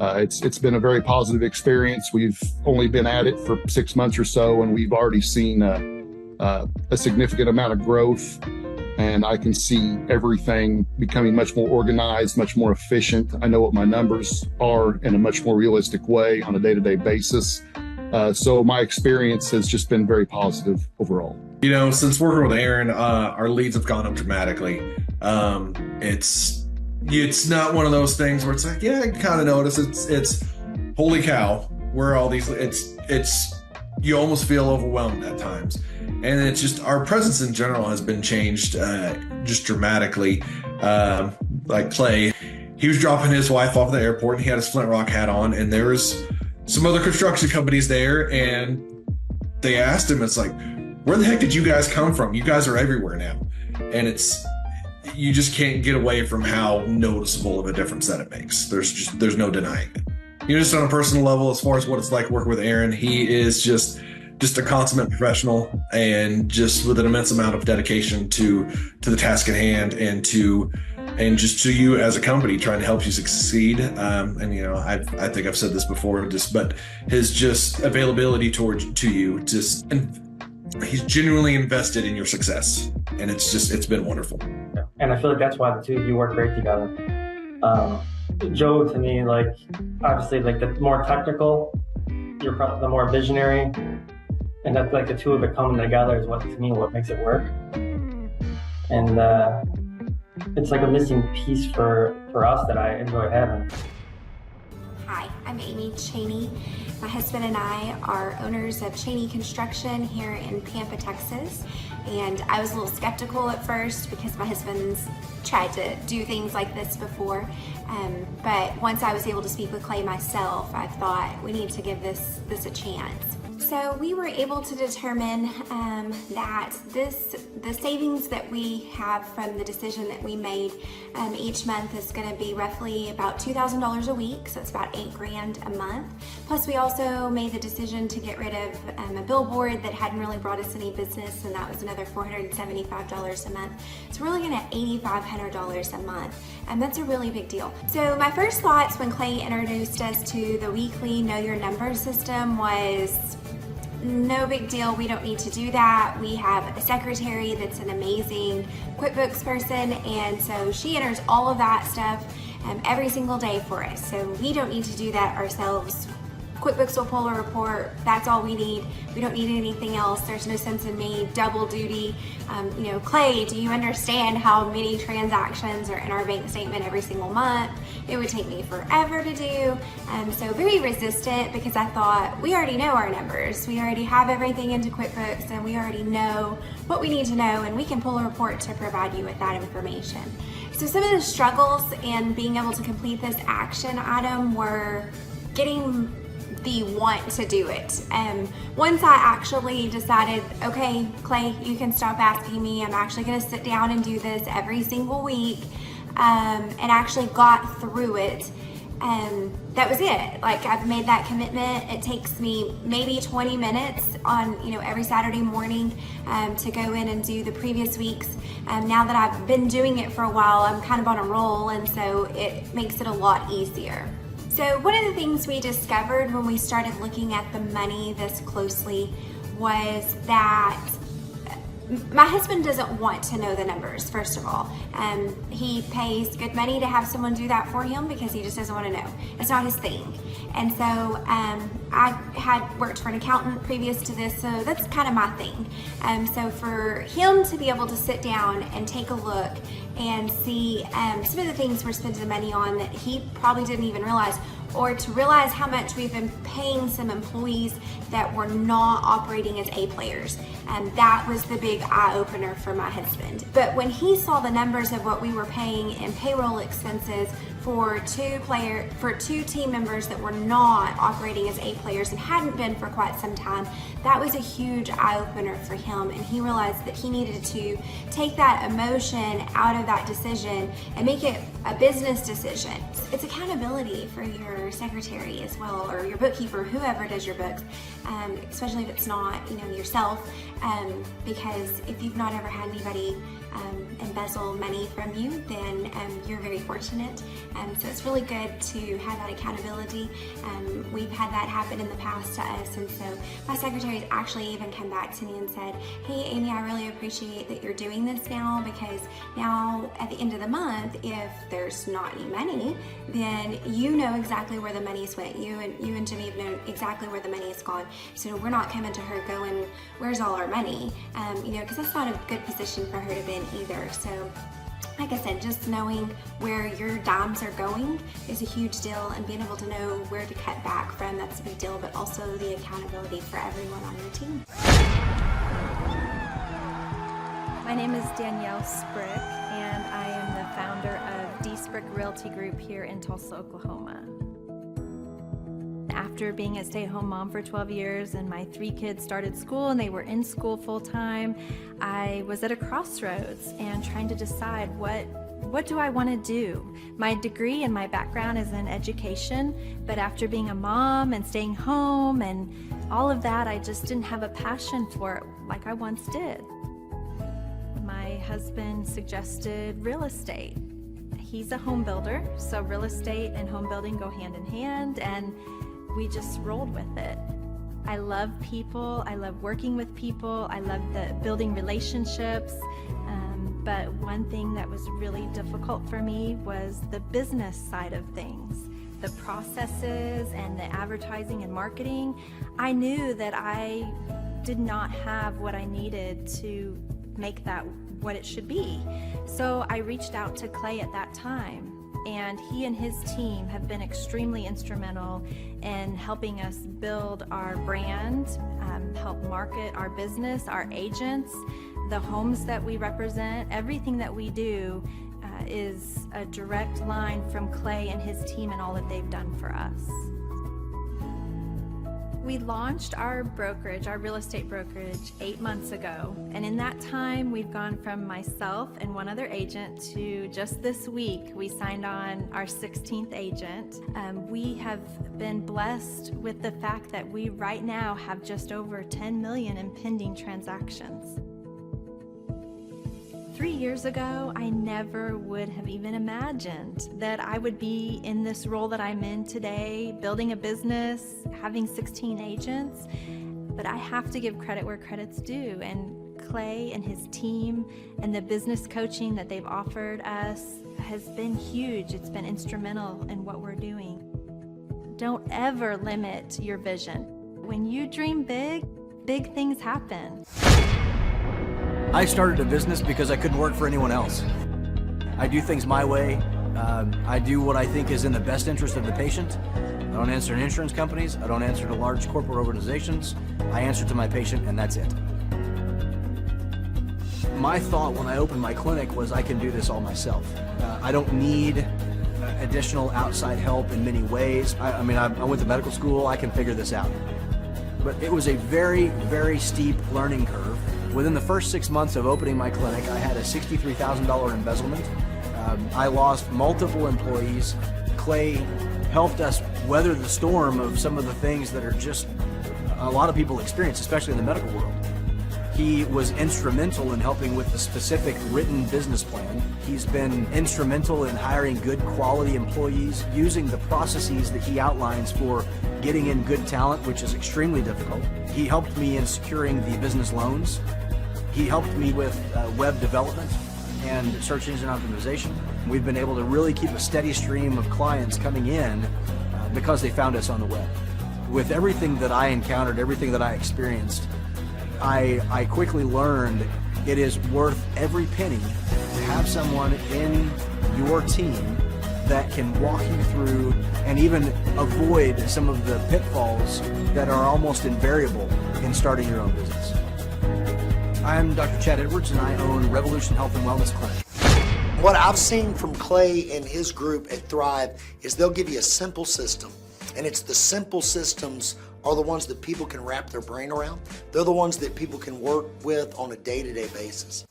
It's been a very positive experience. We've only been at it for 6 months or so, and we've already seen a significant amount of growth. And I can see everything becoming much more organized, much more efficient. I know what my numbers are in a much more realistic way on a day-to-day basis. So my experience has just been very positive overall. You know, since working with Aaron, our leads have gone up dramatically. It's not one of those things where it's like, yeah, I kind of notice. It's holy cow, where are all these? It's you almost feel overwhelmed at times, and it's just our presence in general has been changed just dramatically. Like Clay, he was dropping his wife off at the airport, and he had his Flint Rock hat on, and there was some other construction companies there, and they asked him, it's like, where the heck did you guys come from? You guys are everywhere now. And you just can't get away from how noticeable of a difference that it makes. There's no denying it. You know, just on a personal level, as far as what it's like working with Aaron, he is just a consummate professional, and just with an immense amount of dedication to the task at hand, and just to you as a company, trying to help you succeed. And you know, I think I've said this before, but his just availability to you, he's genuinely invested in your success, and it's been wonderful. And I feel like that's why the two of you work great together. Joe, to me, like, obviously, like, the more technical, you're probably the more visionary, and that's like the two of it coming together is what makes it work. And it's like a missing piece for us that I enjoy having. Hi, I'm Amy Cheney. My husband and I are owners of Cheney Construction here in Pampa, Texas. And I was a little skeptical at first because my husband's tried to do things like this before. But once I was able to speak with Clay myself, I thought we need to give this a chance. So we were able to determine that the savings that we have from the decision that we made each month is going to be roughly about $2,000 a week, so it's about $8,000 a month. Plus we also made the decision to get rid of a billboard that hadn't really brought us any business, and that was another $475 a month. So we're looking at $8,500 a month, and that's a really big deal. So my first thoughts when Clay introduced us to the weekly Know Your Number system was, no big deal, we don't need to do that. We have a secretary that's an amazing QuickBooks person, and so she enters all of that stuff every single day for us. So we don't need to do that ourselves. QuickBooks will pull a report, that's all we need. We don't need anything else. There's no sense in me double duty. Clay, do you understand how many transactions are in our bank statement every single month? It would take me forever to do. So very resistant, because I thought, we already know our numbers. We already have everything into QuickBooks, and we already know what we need to know, and we can pull a report to provide you with that information. So some of the struggles in being able to complete this action item were getting the want to do it. Once I actually decided, okay, Clay, you can stop asking me. I'm actually gonna sit down and do this every single week, and actually got through it, that was it. Like, I've made that commitment. It takes me maybe 20 minutes on, every Saturday morning to go in and do the previous weeks. Now that I've been doing it for a while, I'm kind of on a roll, and so it makes it a lot easier. So one of the things we discovered when we started looking at the money this closely was that my husband doesn't want to know the numbers, first of all. He pays good money to have someone do that for him because he just doesn't want to know. It's not his thing. And so I had worked for an accountant previous to this, so that's kind of my thing. So for him to be able to sit down and take a look and see some of the things we're spending the money on that he probably didn't even realize, or to realize how much we've been paying some employees that were not operating as A players. That was the big eye-opener for my husband. But when he saw the numbers of what we were paying in payroll expenses for two team members that were not operating as A players and hadn't been for quite some time, that was a huge eye-opener for him, and he realized that he needed to take that emotion out of that decision and make it a business decision. It's accountability for your secretary as well, or your bookkeeper, whoever does your books, especially if it's not yourself, because if you've not ever had anybody embezzle money from you, then you're very fortunate. So it's really good to have that accountability. We've had that happen in the past to us, and so my secretary has actually even come back to me and said, "Hey Amy, I really appreciate that you're doing this now, because now at the end of the month, if there's not any money, then you know exactly where the money's went. You and Jimmy have known exactly where the money has gone. So we're not coming to her going, where's all our money? Because that's not a good position for her to be in either. So like I said, just knowing where your dimes are going is a huge deal, and being able to know where to cut back from, that's a big deal, but also the accountability for everyone on your team. My name is Danielle Sprick, and I am the founder of D Sprick Realty Group here in Tulsa, Oklahoma. After being a stay-at-home mom for 12 years and my 3 kids started school and they were in school full-time, I was at a crossroads and trying to decide what do I want to do? My degree and my background is in education, but after being a mom and staying home and all of that, I just didn't have a passion for it like I once did. My husband suggested real estate. He's a home builder, so real estate and home building go hand in hand, and we just rolled with it. I love people, I love working with people, I love building relationships, but one thing that was really difficult for me was the business side of things. The processes and the advertising and marketing. I knew that I did not have what I needed to make that what it should be. So I reached out to Clay at that time, and he and his team have been extremely instrumental in helping us build our brand, help market our business, our agents, the homes that we represent. Everything that we do is a direct line from Clay and his team and all that they've done for us. We launched our brokerage, our real estate brokerage, 8 months ago. And in that time, we've gone from myself and one other agent to just this week, we signed on our 16th agent. We have been blessed with the fact that we right now have just over 10 million in pending transactions. 3 years ago, I never would have even imagined that I would be in this role that I'm in today, building a business, having 16 agents. But I have to give credit where credit's due, and Clay and his team and the business coaching that they've offered us has been huge. It's been instrumental in what we're doing. Don't ever limit your vision. When you dream big, big things happen. I started a business because I couldn't work for anyone else. I do things my way. I do what I think is in the best interest of the patient. I don't answer to insurance companies. I don't answer to large corporate organizations. I answer to my patient, and that's it. My thought when I opened my clinic was I can do this all myself. I don't need additional outside help in many ways. I went to medical school. I can figure this out. But it was a very, very steep learning curve. Within the first 6 months of opening my clinic, I had a $63,000 embezzlement. I lost multiple employees. Clay helped us weather the storm of some of the things that are just a lot of people experience, especially in the medical world. He was instrumental in helping with the specific written business plan. He's been instrumental in hiring good quality employees, using the processes that he outlines for getting in good talent, which is extremely difficult. He helped me in securing the business loans. He helped me with web development and search engine optimization. We've been able to really keep a steady stream of clients coming in because they found us on the web. With everything that I encountered, everything that I experienced, I quickly learned it is worth every penny to have someone in your team that can walk you through and even avoid some of the pitfalls that are almost invariable in starting your own business. I'm Dr. Chad Edwards, and I own Revolution Health and Wellness Clinic. What I've seen from Clay and his group at Thrive is they'll give you a simple system, and it's the simple systems are the ones that people can wrap their brain around. They're the ones that people can work with on a day-to-day basis.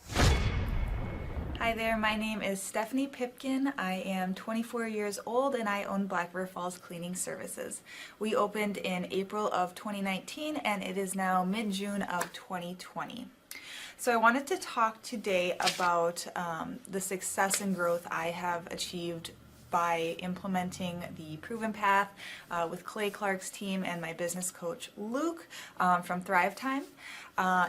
Hi there, my name is Stephanie Pipkin. I am 24 years old and I own Black River Falls Cleaning Services. We opened in April of 2019 and it is now mid-June of 2020. So I wanted to talk today about the success and growth I have achieved by implementing the Proven Path with Clay Clark's team and my business coach Luke from Thrivetime.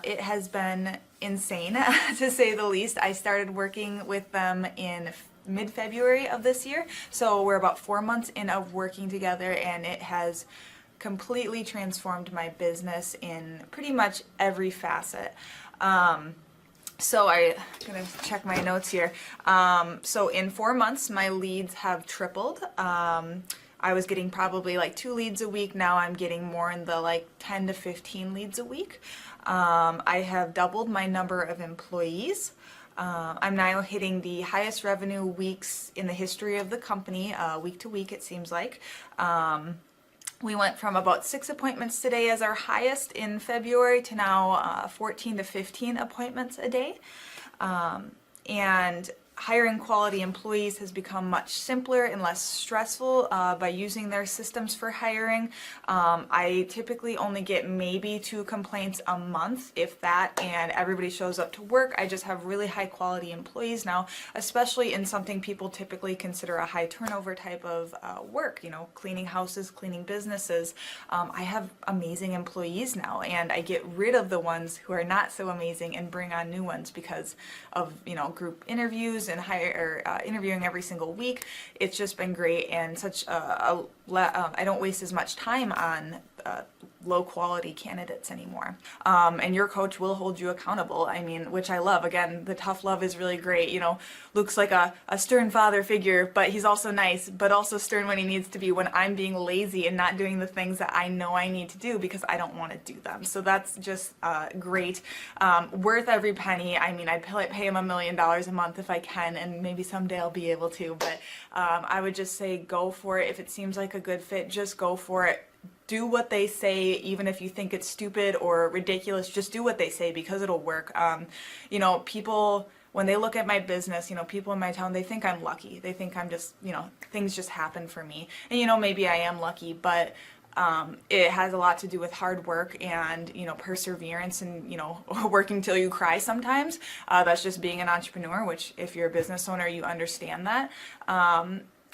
It has been insane to say the least. I started working with them in mid-February of this year, so we're about 4 months in of working together, and it has completely transformed my business in pretty much every facet. So I'm gonna check my notes here. So in 4 months, my leads have tripled. I was getting probably like 2 leads a week. Now I'm getting more in the like 10 to 15 leads a week. I have doubled my number of employees. I'm now hitting the highest revenue weeks in the history of the company, week to week it seems like. We went from about 6 appointments today as our highest in February to now 14 to 15 appointments a day. And hiring quality employees has become much simpler and less stressful by using their systems for hiring. I typically only get maybe 2 complaints a month, if that, and everybody shows up to work. I just have really high quality employees now, especially in something people typically consider a high turnover type of work, you know, cleaning houses, cleaning businesses. I have amazing employees now, and I get rid of the ones who are not so amazing and bring on new ones because of, you know, group interviews and interviewing every single week. It's just been great, and such I don't waste as much time on low quality candidates anymore. And your coach will hold you accountable. I mean, which I love. Again, the tough love is really great. You know, Luke's like a stern father figure, but he's also nice, but also stern when he needs to be, when I'm being lazy and not doing the things that I know I need to do because I don't want to do them. So that's just great. Worth every penny. I mean, I'd pay him $1 million a month if I can, and maybe someday I'll be able to, but I would just say go for it. If it seems like a good fit, just go for it. Do what they say, even if you think it's stupid or ridiculous. Just do what they say because it'll work. You know, people, when they look at my business, you know, people in my town, they think I'm lucky. They think I'm just, you know, things just happen for me. And, you know, maybe I am lucky, but it has a lot to do with hard work and, you know, perseverance and, you know, working till you cry sometimes. That's just being an entrepreneur, which if you're a business owner, you understand that.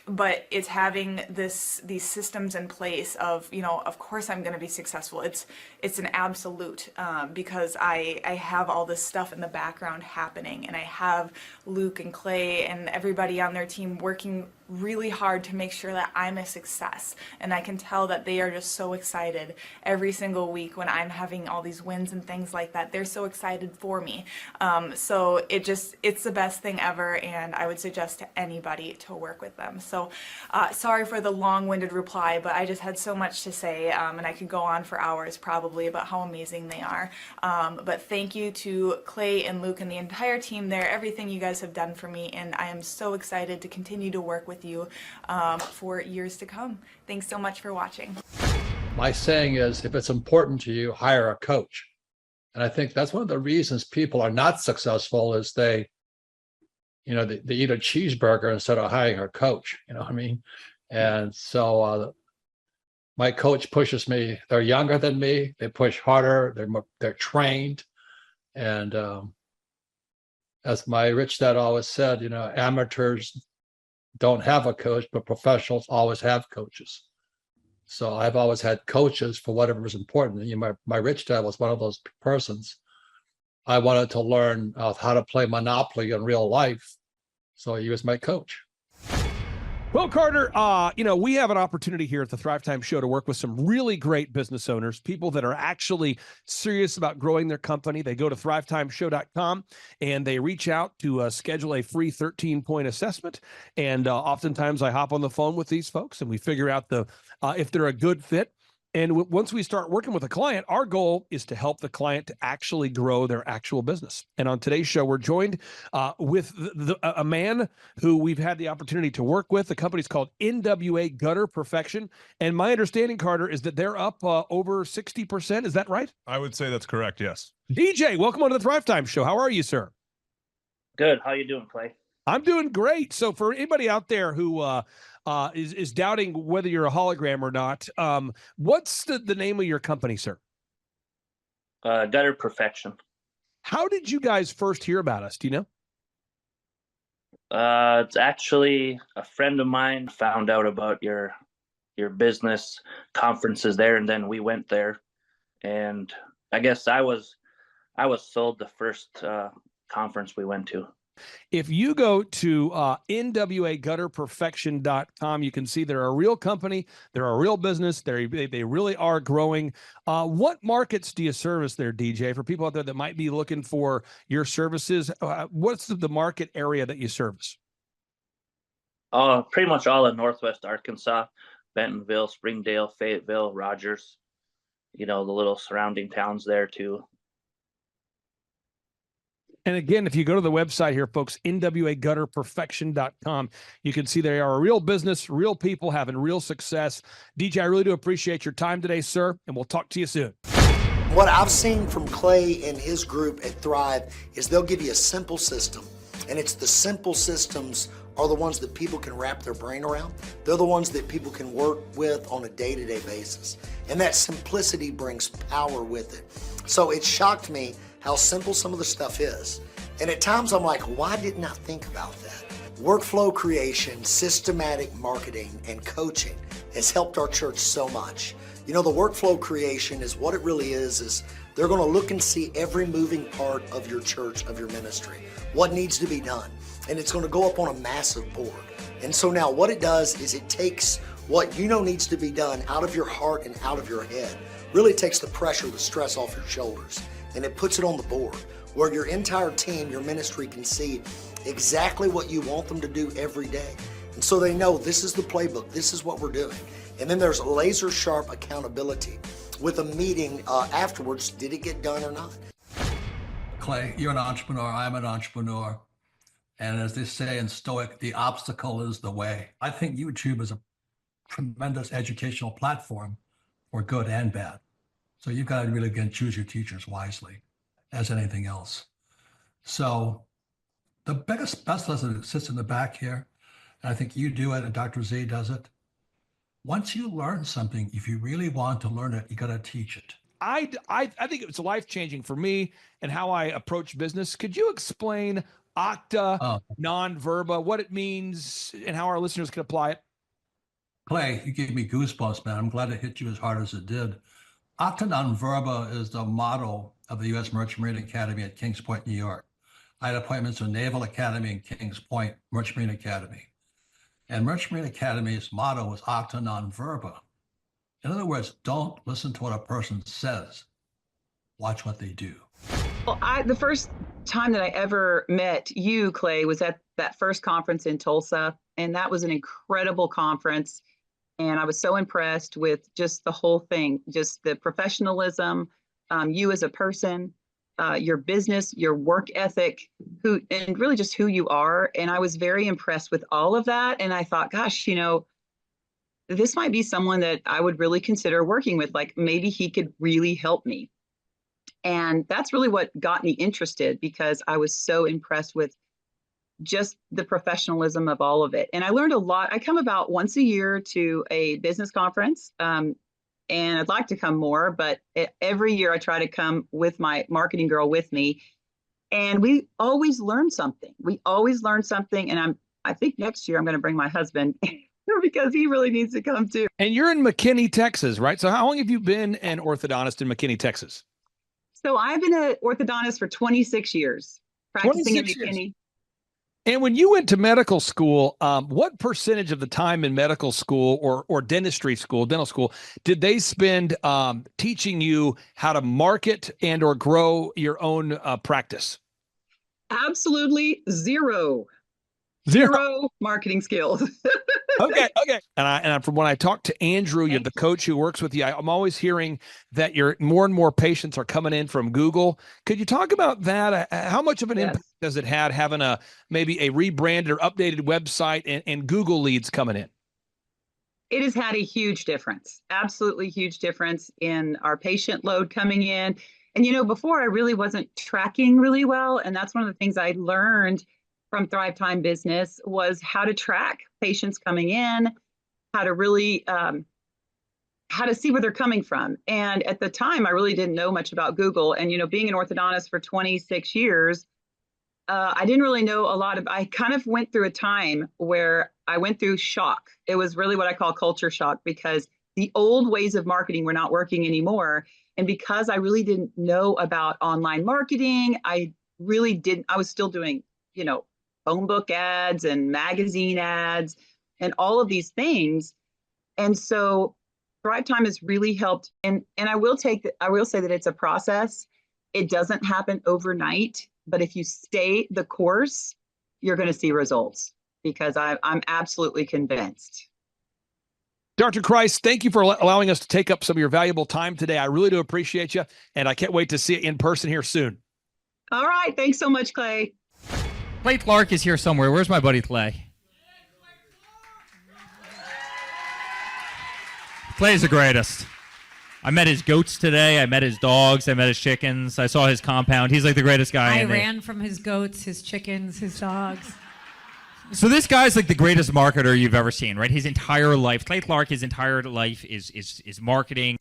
But it's having these systems in place of, you know, of course I'm going to be successful. It's an absolute because I have all this stuff in the background happening, and I have Luke and Clay and everybody on their team working really hard to make sure that I'm a success. And I can tell that they are just so excited every single week when I'm having all these wins and things like that. They're so excited for me. So it's the best thing ever, and I would suggest to anybody to work with them. So sorry for the long-winded reply, but I just had so much to say, and I could go on for hours probably about how amazing they are. But thank you to Clay and Luke and the entire team there, everything you guys have done for me, and I am so excited to continue to work with you for years to come. Thanks so much for watching. My saying is, if it's important to you, hire a coach. And I think that's one of the reasons people are not successful is they eat a cheeseburger instead of hiring a coach. You know what I mean? And so my coach pushes me. They're younger than me. They push harder. They're trained. And as my rich dad always said, amateurs don't have a coach, but professionals always have coaches. So I've always had coaches for whatever was important. My rich dad was one of those persons. I wanted to learn how to play Monopoly in real life. So he was my coach. Well, Carter, we have an opportunity here at the Thrivetime Show to work with some really great business owners, people that are actually serious about growing their company. They go to thrivetimeshow.com and they reach out to schedule a free 13-point assessment. And oftentimes I hop on the phone with these folks and we figure out if they're a good fit. And once we start working with a client, our goal is to help the client to actually grow their actual business. And on today's show, we're joined with a man who we've had the opportunity to work with. The company's called NWA Gutter Perfection. And my understanding, Carter, is that they're up over 60%. Is that right? I would say that's correct, yes. DJ, welcome on to the Thrivetime Show. How are you, sir? Good. How you doing, Clay? I'm doing great. So for anybody out there who is doubting whether you're a hologram or not, what's the name of your company, sir? Gutter Perfection. How did you guys first hear about us? Do you know? It's actually a friend of mine found out about your business conferences there, and then we went there. And I guess I was sold the first conference we went to. If you go to nwagutterperfection.com, you can see they're a real company. They're a real business. They really are growing. What markets do you service there, DJ? For people out there that might be looking for your services, what's the market area that you service? Pretty much all of Northwest Arkansas, Bentonville, Springdale, Fayetteville, Rogers, the little surrounding towns there too. And again, if you go to the website here, folks, nwagutterperfection.com, you can see they are a real business, real people having real success. DJ, I really do appreciate your time today, sir, and we'll talk to you soon. What I've seen from Clay and his group at Thrive is they'll give you a simple system, and it's the simple systems are the ones that people can wrap their brain around. They're the ones that people can work with on a day-to-day basis. And that simplicity brings power with it. So it shocked me how simple some of the stuff is. And at times I'm like, why didn't I think about that? Workflow creation, systematic marketing, and coaching has helped our church so much. The workflow creation is what it really is they're gonna look and see every moving part of your church, of your ministry, what needs to be done. And it's gonna go up on a massive board. And so now what it does is it takes what needs to be done out of your heart and out of your head. Really takes the pressure, the stress off your shoulders, and it puts it on the board where your entire team, your ministry can see exactly what you want them to do every day. And so they know this is the playbook, this is what we're doing. And then there's laser sharp accountability with a meeting afterwards, did it get done or not? Clay, you're an entrepreneur, I'm an entrepreneur. And as they say in Stoic, the obstacle is the way. I think YouTube is a tremendous educational platform for good and bad. So you've got to really again choose your teachers wisely, as anything else. So the best lesson sits in the back here, and I think you do it and Dr. Z does it. Once you learn something, if you really want to learn it, you got to teach it. I think it was life-changing for me and how I approach business. Could you explain Octa, non-verba, what it means and how our listeners can apply it? Clay, you gave me goosebumps, man. I'm glad it hit you as hard as it did. Octa non-verba is the motto of the U.S. Merchant Marine Academy at Kings Point, New York. I had appointments to Naval Academy and Kings Point Merchant Marine Academy. And Merchant Marine Academy's motto was Octa non-verba. In other words, don't listen to what a person says. Watch what they do. Well, the first time that I ever met you, Clay, was at that first conference in Tulsa. And that was an incredible conference. And I was so impressed with just the whole thing, just the professionalism, you as a person, your business, your work ethic, and really just who you are. And I was very impressed with all of that. And I thought, gosh, this might be someone that I would really consider working with. Like maybe he could really help me. And that's really what got me interested, because I was so impressed with just the professionalism of all of it. And I learned a lot. I come about once a year to a business conference, and I'd like to come more, but every year I try to come with my marketing girl with me. And we always learn something. And I think next year I'm going to bring my husband because he really needs to come too. And you're in McKinney, Texas, right? So how long have you been an orthodontist in McKinney, Texas? So I've been an orthodontist for 26 years, practicing in 26 McKinney. years. And when you went to medical school, what percentage of the time in medical school or dentistry school, dental school, did they spend teaching you how to market and or grow your own practice? Absolutely zero marketing skills. Okay. And from when I talked to Andrew, you're the coach who works with you, I'm always hearing that more and more patients are coming in from Google. Could you talk about that? How much of an impact does it have having maybe a rebranded or updated website and Google leads coming in? It has had a huge difference, absolutely huge difference in our patient load coming in. And, before I really wasn't tracking really well. And that's one of the things I learned from Thrivetime Business was how to track patients coming in, how to really, how to see where they're coming from. And at the time, I really didn't know much about Google. And, being an orthodontist for 26 years, I didn't really know a lot I kind of went through a time where I went through shock. It was really what I call culture shock because the old ways of marketing were not working anymore. And because I really didn't know about online marketing, I was still doing, phone book ads and magazine ads and all of these things. And so Thrivetime has really helped. And I will say that it's a process. It doesn't happen overnight, but if you stay the course, you're going to see results because I'm absolutely convinced. Dr. Christ, thank you for allowing us to take up some of your valuable time today. I really do appreciate you, and I can't wait to see you in person here soon. All right. Thanks so much, Clay. Clay Clark is here somewhere. Where's my buddy Clay? Clay's the greatest. I met his goats today. I met his dogs. I met his chickens. I saw his compound. He's like the greatest guy. I ran from his goats, his chickens, his dogs. So this guy's like the greatest marketer you've ever seen, right? His entire life, Clay Clark, his entire life is marketing.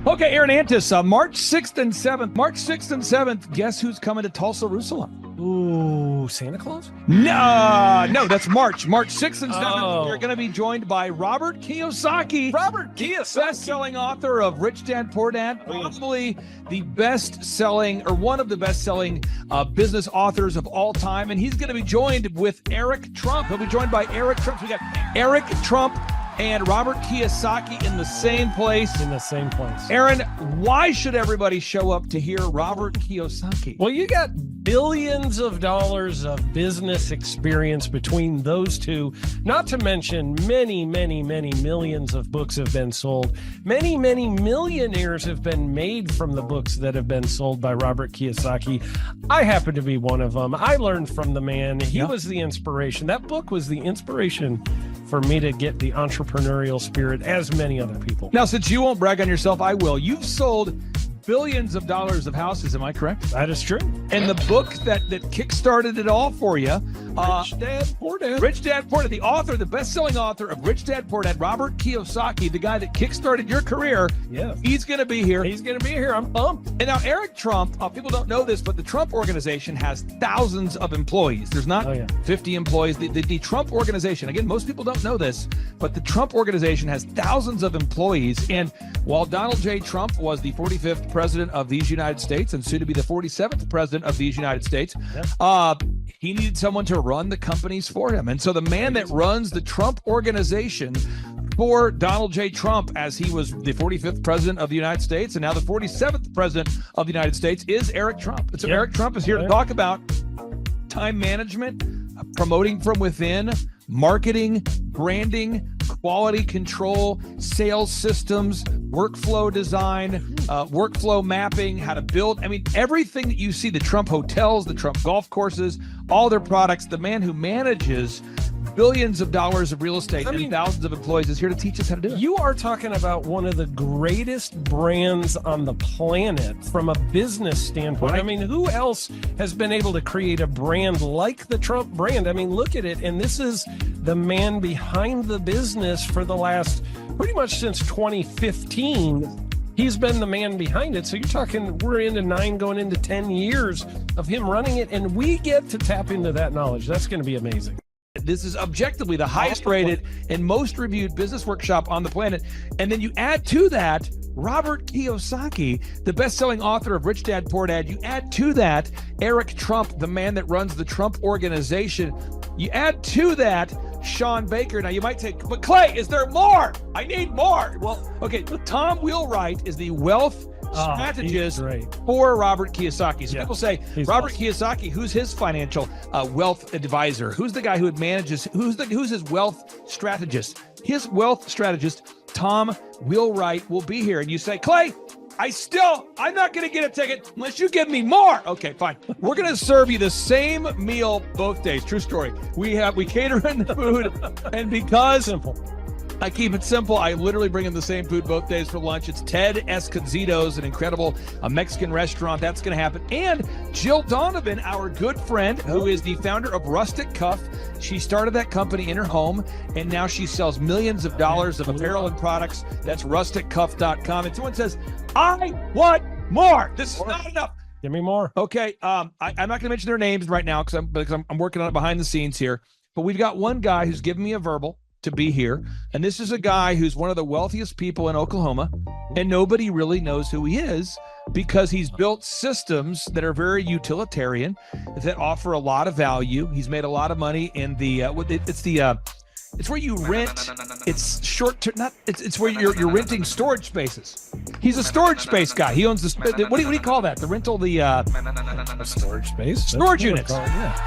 Okay, Aaron Antis, March 6th and 7th. March 6th and 7th, guess who's coming to Tulsa, Jerusalem? Ooh, Santa Claus? No, that's March 6th and 7th. You're going to be joined by Robert Kiyosaki. Best-selling author of Rich Dad, Poor Dad. Probably the best-selling or one of the best-selling business authors of all time. And he's going to be joined with Eric Trump. He'll be joined by Eric Trump. So we got Eric Trump and Robert Kiyosaki in the same place. Aaron, why should everybody show up to hear Robert Kiyosaki? Well, you got billions of dollars of business experience between those two, not to mention many, many, many millions of books have been sold. Many, many millionaires have been made from the books that have been sold by Robert Kiyosaki. I happen to be one of them. I learned from the man. He was the inspiration. That book was the inspiration for me to get the entrepreneurial spirit, as many other people. Now, since you won't brag on yourself, I will. You've sold billions of dollars of houses, am I correct? That is true. And the book that kickstarted it all for you, Rich Dad, Poor Dad. Rich Dad, Poor Dad, the author, the best-selling author of Rich Dad, Poor Dad, Robert Kiyosaki, the guy that kickstarted your career. Yeah. He's going to be here. I'm pumped. And now Eric Trump, people don't know this, but the Trump organization has thousands of employees. There's not 50 employees. The Trump organization, again, most people don't know this, but the Trump organization has thousands of employees. And while Donald J. Trump was the 45th president of these United States and soon to be the 47th president of these United States, he needed someone to run the companies for him. And so the man that runs the Trump organization for Donald J. Trump, as he was the 45th president of the United States and now the 47th president of the United States, is Eric Trump. And so Eric Trump is here to talk about time management, promoting from within, marketing, branding, quality control, sales systems, workflow design, workflow mapping, how to build. I mean, everything that you see, the Trump hotels, the Trump golf courses, all their products, the man who manages billions of dollars of real estate and thousands of employees, is here to teach us how to do it. You are talking about one of the greatest brands on the planet from a business standpoint. I mean, who else has been able to create a brand like the Trump brand? I mean, look at it. And this is the man behind the business for the last pretty much since 2015. He's been the man behind it. So you're talking, we're into 9 going into 10 years of him running it, and we get to tap into that knowledge. That's going to be amazing. This is objectively the highest rated and most reviewed business workshop on the planet. And then you add to that Robert Kiyosaki, the best-selling author of Rich Dad, Poor Dad. You add to that Eric Trump, the man that runs the Trump Organization. You add to that Sean Baker. Now you might say, but Clay, is there more? I need more. Well, okay, Tom Wheelwright is the wealth strategist for Robert Kiyosaki. So people say, Robert Kiyosaki, who's his financial wealth advisor? Who's the guy who manages, who's his wealth strategist? His wealth strategist, Tom Wheelwright, will be here. And you say, Clay, I'm not going to get a ticket unless you give me more. Okay, fine. We're going to serve you the same meal both days. True story. We cater in the food, and because I keep it simple, I literally bring in the same food both days for lunch. It's Ted Escondido's, an incredible Mexican restaurant. That's going to happen. And Jill Donovan, our good friend, who is the founder of Rustic Cuff. She started that company in her home, and now she sells millions of dollars of apparel and products. That's rusticcuff.com. And someone says, I want more. This is not enough. Give me more. Okay. I'm not going to mention their names right now because I'm working on it behind the scenes here. But we've got one guy who's given me a verbal to be here. And this is a guy who's one of the wealthiest people in Oklahoma, and nobody really knows who he is because he's built systems that are very utilitarian, that offer a lot of value. He's made a lot of money in the it's where you rent. It's short term. It's where you're renting storage spaces. He's a storage space guy. He owns the what do you call that? The rental, storage space. Storage units.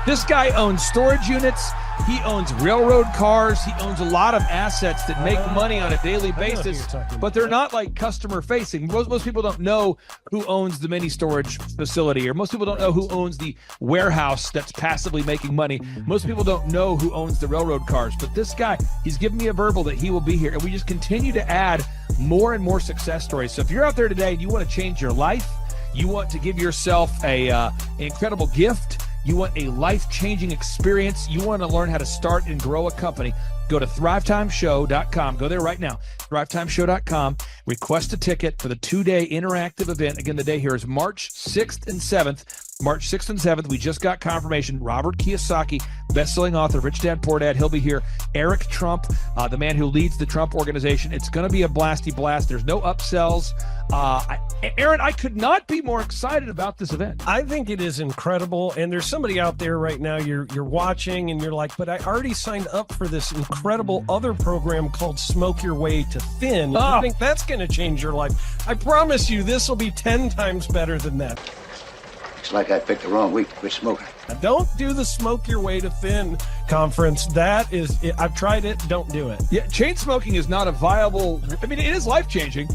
This guy owns storage units. He owns railroad cars. He owns a lot of assets that make money on a daily basis, but they're not like customer facing. Most people don't know who owns the mini storage facility, or most people don't know who owns the warehouse that's passively making money. Most people don't know who owns the railroad cars, but this guy, he's given me a verbal that he will be here, and we just continue to add more and more success stories. So if you're out there today and you want to change your life, you want to give yourself an incredible gift, you want a life-changing experience, you want to learn how to start and grow a company, go to thrivetimeshow.com. Go there right now, thrivetimeshow.com. Request a ticket for the 2-day interactive event. Again, the day here is March 6th and 7th. March 6th and 7th, we just got confirmation. Robert Kiyosaki, best-selling author, Rich Dad, Poor Dad, he'll be here. Eric Trump, the man who leads the Trump Organization. It's going to be a blasty blast. There's no upsells. Aaron, I could not be more excited about this event. I think it is incredible. And there's somebody out there right now, you're watching and you're like, but I already signed up for this incredible other program called Smoke Your Way to Thin. I think that's going to change your life. I promise you this will be 10 times better than that. It's like I picked the wrong week to quit smoking. Don't do the Smoke Your Way to Thin conference. That is, I've tried it. Don't do it. Yeah, chain smoking is not a viable. I mean, it is life-changing.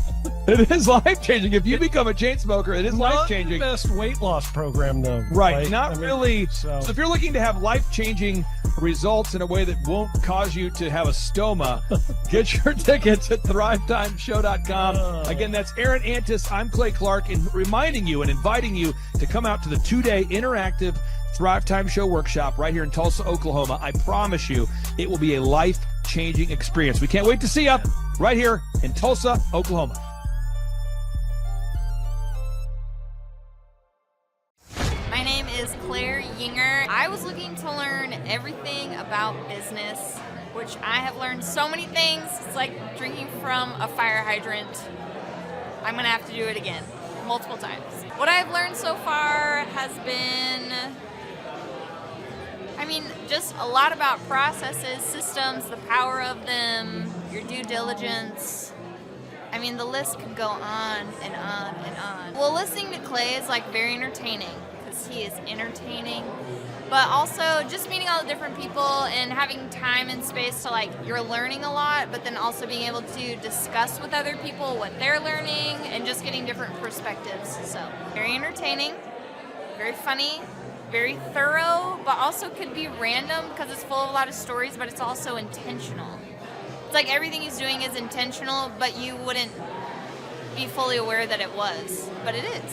It is life-changing. If you become a chain smoker, it is life-changing. Not the best weight loss program, though. Right, really. So if you're looking to have life-changing results in a way that won't cause you to have a stoma, get your tickets at thrivetimeshow.com. Again, that's Aaron Antis. I'm Clay Clark, and reminding you and inviting you to come out to the 2-day interactive Thrive Time Show workshop right here in Tulsa, Oklahoma. I promise you it will be a life-changing experience. We can't wait to see you right here in Tulsa, Oklahoma. My name is Claire Yinger. I was looking to learn everything about business, which I have learned so many things. It's like drinking from a fire hydrant. I'm going to have to do it again multiple times. What I've learned so far has been, just a lot about processes, systems, the power of them, your due diligence. The list could go on and on and on. Well, listening to Clay is very entertaining because he is entertaining, but also just meeting all the different people and having time and space to you're learning a lot, but then also being able to discuss with other people what they're learning and just getting different perspectives. So very entertaining, very funny, very thorough, but also could be random because it's full of a lot of stories, but it's also intentional. It's like everything he's doing is intentional, but you wouldn't be fully aware that it was, but it is.